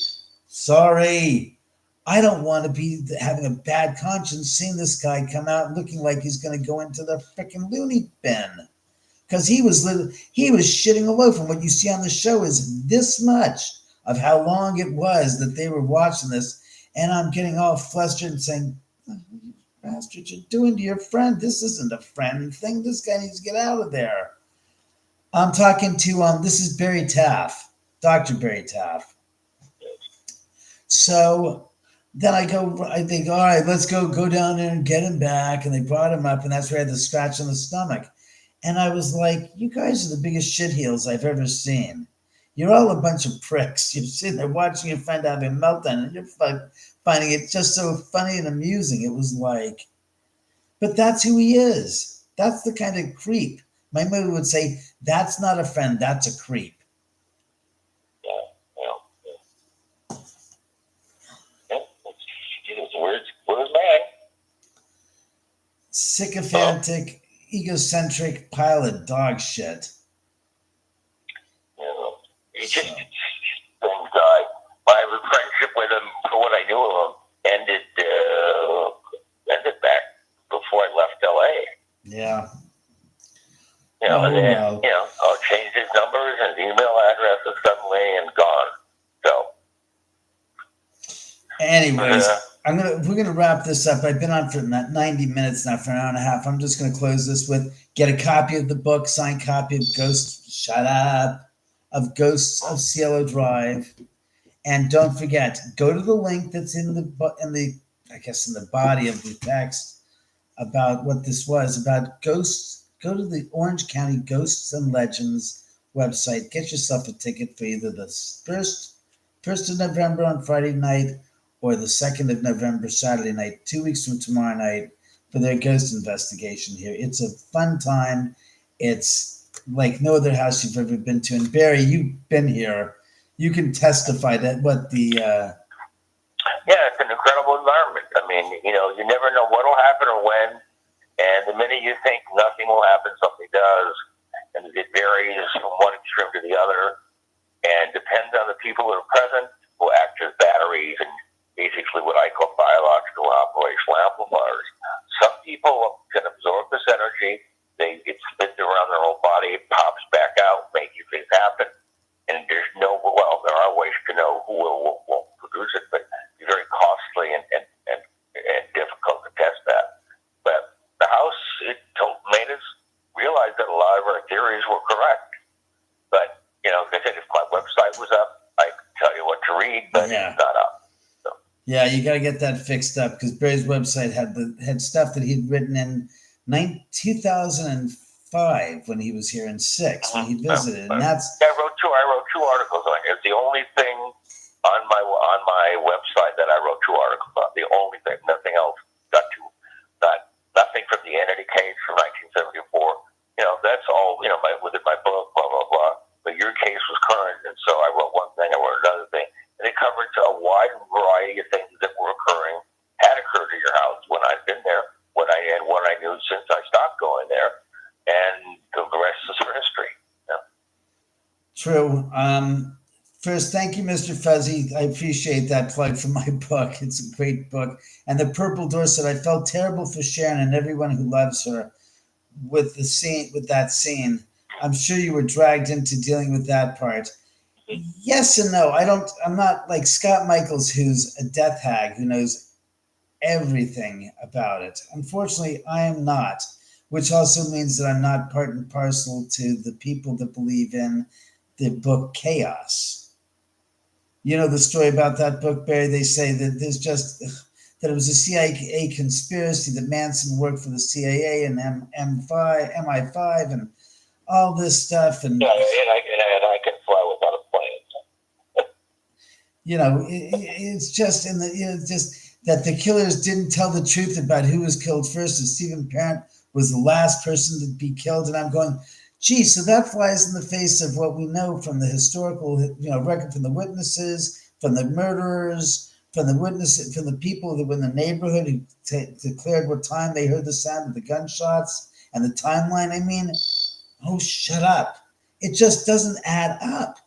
Sorry. I don't want to be having a bad conscience seeing this guy come out looking like he's going to go into the freaking loony bin. Because he was shitting all over. And what you see on the show is this much of how long it was that they were watching this. And I'm getting all flustered and saying, "What you bastard you're doing to your friend? This isn't a friend thing. This guy needs to get out of there." I'm talking to, this is Barry Taff, Dr. Barry Taff. So then I think, all right, let's go down there and get him back. And they brought him up, and that's where I had the scratch on the stomach. And I was like, you guys are the biggest shitheels I've ever seen. You're all a bunch of pricks. You're sitting there watching your friend having a meltdown, and you're finding it just so funny and amusing. It was like, but that's who he is. That's the kind of creep. My mother would say, "That's not a friend, that's a creep." Where's man? Sycophantic, egocentric pile of dog shit. He just things my friendship with him, for what I knew of him, ended back before I left LA. Yeah. I'll change his numbers and his email addresses suddenly and gone. So anyways, we're gonna wrap this up. I've been on for 90 minutes now, for an hour and a half. I'm just gonna close this with get a copy of the book, signed copy of Ghosts of Cielo Drive, and don't forget, go to the link that's in the body of the text. about what this was about ghosts. Go to the Orange County Ghosts and Legends website. Get yourself a ticket for either the first of November on Friday night or the 2nd of November Saturday night, 2 weeks from tomorrow night, for their ghost investigation here. It's a fun time. It's like no other house you've ever been to. And Barry, you've been here. You can testify that what the yeah, it's an incredible environment. I mean, you never know what will happen or when, and the minute you think nothing will happen, something does, and it varies from one extreme to the other, and depends on the people that are present, who act as batteries and basically what I call biological operational amplifiers. Some people can absorb this energy, it spins around their whole body, it pops back out, making things happen, and there are ways to know who will produce it, but it's very costly and difficult to test that. But the house, made us realize that a lot of our theories were correct. But, like I said, if my website was up, I could tell you what to read, but it's not up. So. Yeah, you got to get that fixed up, because Barry's website had stuff that he'd written in 2005 when he was here, in 6 when he visited, and that's. I wrote two articles on it. It's the only thing on my website that I wrote 2 articles on. The only thing, nothing else. Nothing from the entity case from 1974. That's all. Within my book, blah blah blah. But your case was current, and so I wrote one thing, I wrote another thing, and it covered a wide variety of things that were occurring, had occurred at your house when I'd been there, what I knew since I stopped going there, and the rest is history. True. First, thank you, Mr. Fuzzy. I appreciate that plug for my book. It's a great book. And the Purple Dorset, I felt terrible for Sharon and everyone who loves her with that scene. I'm sure you were dragged into dealing with that part. Yes and no. I'm not like Scott Michaels, who's a death hag who knows everything about it. Unfortunately, I am not, which also means that I'm not part and parcel to the people that believe in the book Chaos. You know the story about that book, Barry? They say that that it was a CIA conspiracy, that Manson worked for the CIA and MI5 and all this stuff. And I can fly without a plane. It's just just that the killers didn't tell the truth about who was killed first, and Stephen Parent was the last person to be killed. And I'm going, gee, so that flies in the face of what we know from the historical, record, from the witnesses, from the murderers, from the witnesses, from the people that were in the neighborhood who declared what time they heard the sound of the gunshots and the timeline. I mean, oh, shut up. It just doesn't add up.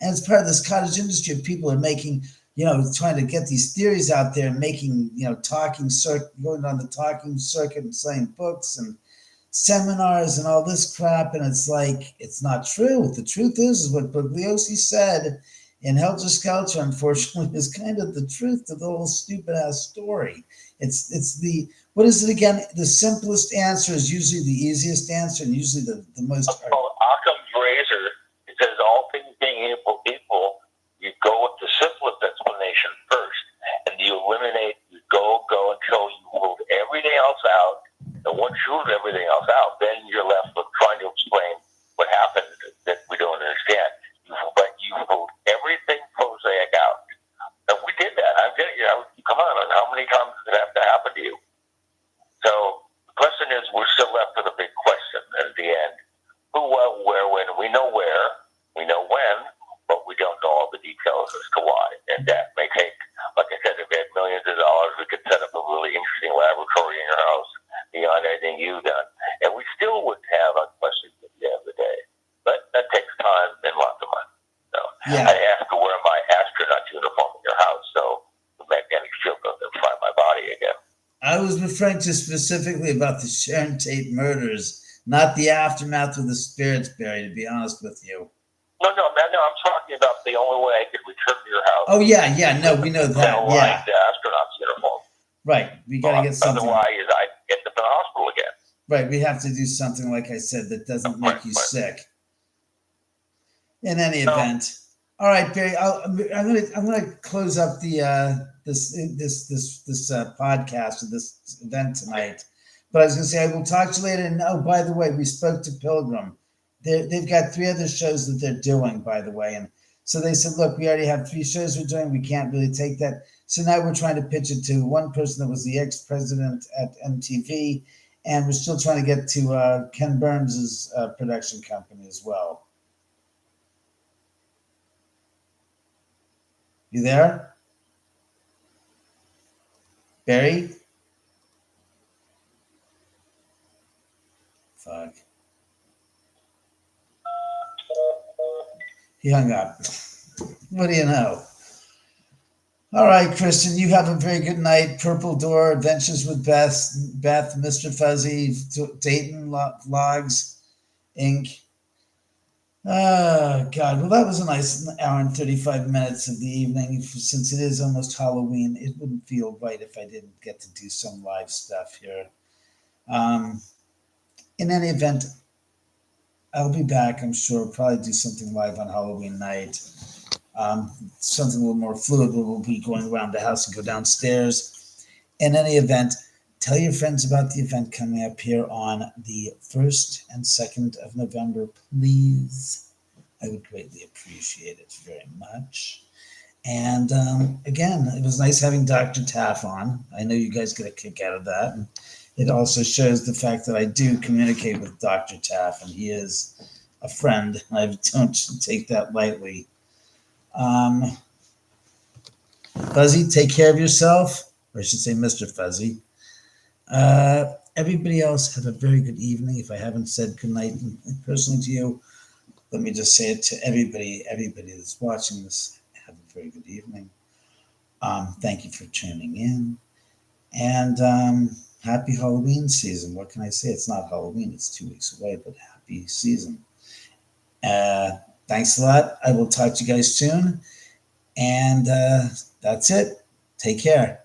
And it's part of this cottage industry of people are making, trying to get these theories out there and making, going on the talking circuit and selling books and seminars and all this crap, and it's like, it's not true. The truth is what Bugliosi said in Helter Skelter, unfortunately, is kind of the truth to the whole stupid ass story. It's the, what is it again? The simplest answer is usually the easiest answer, and usually the most. Occam's razor. It says all things being equal, you go with the simplest explanation first, and you go until you ruled everything else out. And once you ruled everything else out, then you're left with trying to explain what happened that we don't understand. But you ruled everything prosaic out. And we did that. I'm getting, come on, how many times does it have to happen to you? So the question is, we're still left with a big question at the end. Who, what, where, when? We know where, we know when, but we don't know all the details as to why. And that may take, like I said, if we had millions of dollars, we could set up a really interesting laboratory in your house beyond anything you've done. And we still wouldn't have a question at the end of the day. But that takes time and lots of money. So yeah. I have to wear my astronaut uniform in your house so the magnetic field doesn't find my body again. I was referring to specifically about the Sharon Tate murders, not the aftermath of the spirits, Barry, to be honest with you. No, I'm talking about the only way I could return to your house. Oh, yeah, no, we know that, yeah. The astronaut's uniform. Right, we got to get something. Otherwise, I'd end up in the hospital again. Right, we have to do something, like I said, that doesn't make you sick. In any event, all right, Barry. I'm gonna close up the this podcast or this event tonight But I was going to say, I will talk to you later. And oh, by the way, we spoke to Pilgrim. They've got 3 other shows that they're doing, by the way. And so they said, look, we already have 3 shows we're doing. We can't really take that. So now we're trying to pitch it to one person that was the ex-president at MTV. And we're still trying to get to Ken Burns' production company as well. You there? Barry? Fuck. He hung up. What do you know? All right, Kristen, you have a very good night. Purple Door, Adventures with Beth, Mr. Fuzzy, Dayton Vlogs, Inc. Oh, God. Well, that was a nice hour and 35 minutes of the evening. Since it is almost Halloween, it wouldn't feel right if I didn't get to do some live stuff here. In any event, I'll be back, I'm sure. Probably do something live on Halloween night. Something a little more fluid where we'll be going around the house and go downstairs. In any event, tell your friends about the event coming up here on the 1st and 2nd of November, please. I would greatly appreciate it very much. And again, it was nice having Dr. Taff on. I know you guys get a kick out of that. And it also shows the fact that I do communicate with Dr. Taff, and he is a friend. I don't take that lightly. Fuzzy, take care of yourself, or I should say Mr. Fuzzy. Everybody else, have a very good evening. If I haven't said good night personally to you, let me just say it to everybody that's watching this. Have a very good evening. Thank you for tuning in. And happy Halloween season. What can I say? It's not Halloween. It's 2 weeks away, but happy season. Thanks a lot. I will talk to you guys soon. And that's it. Take care.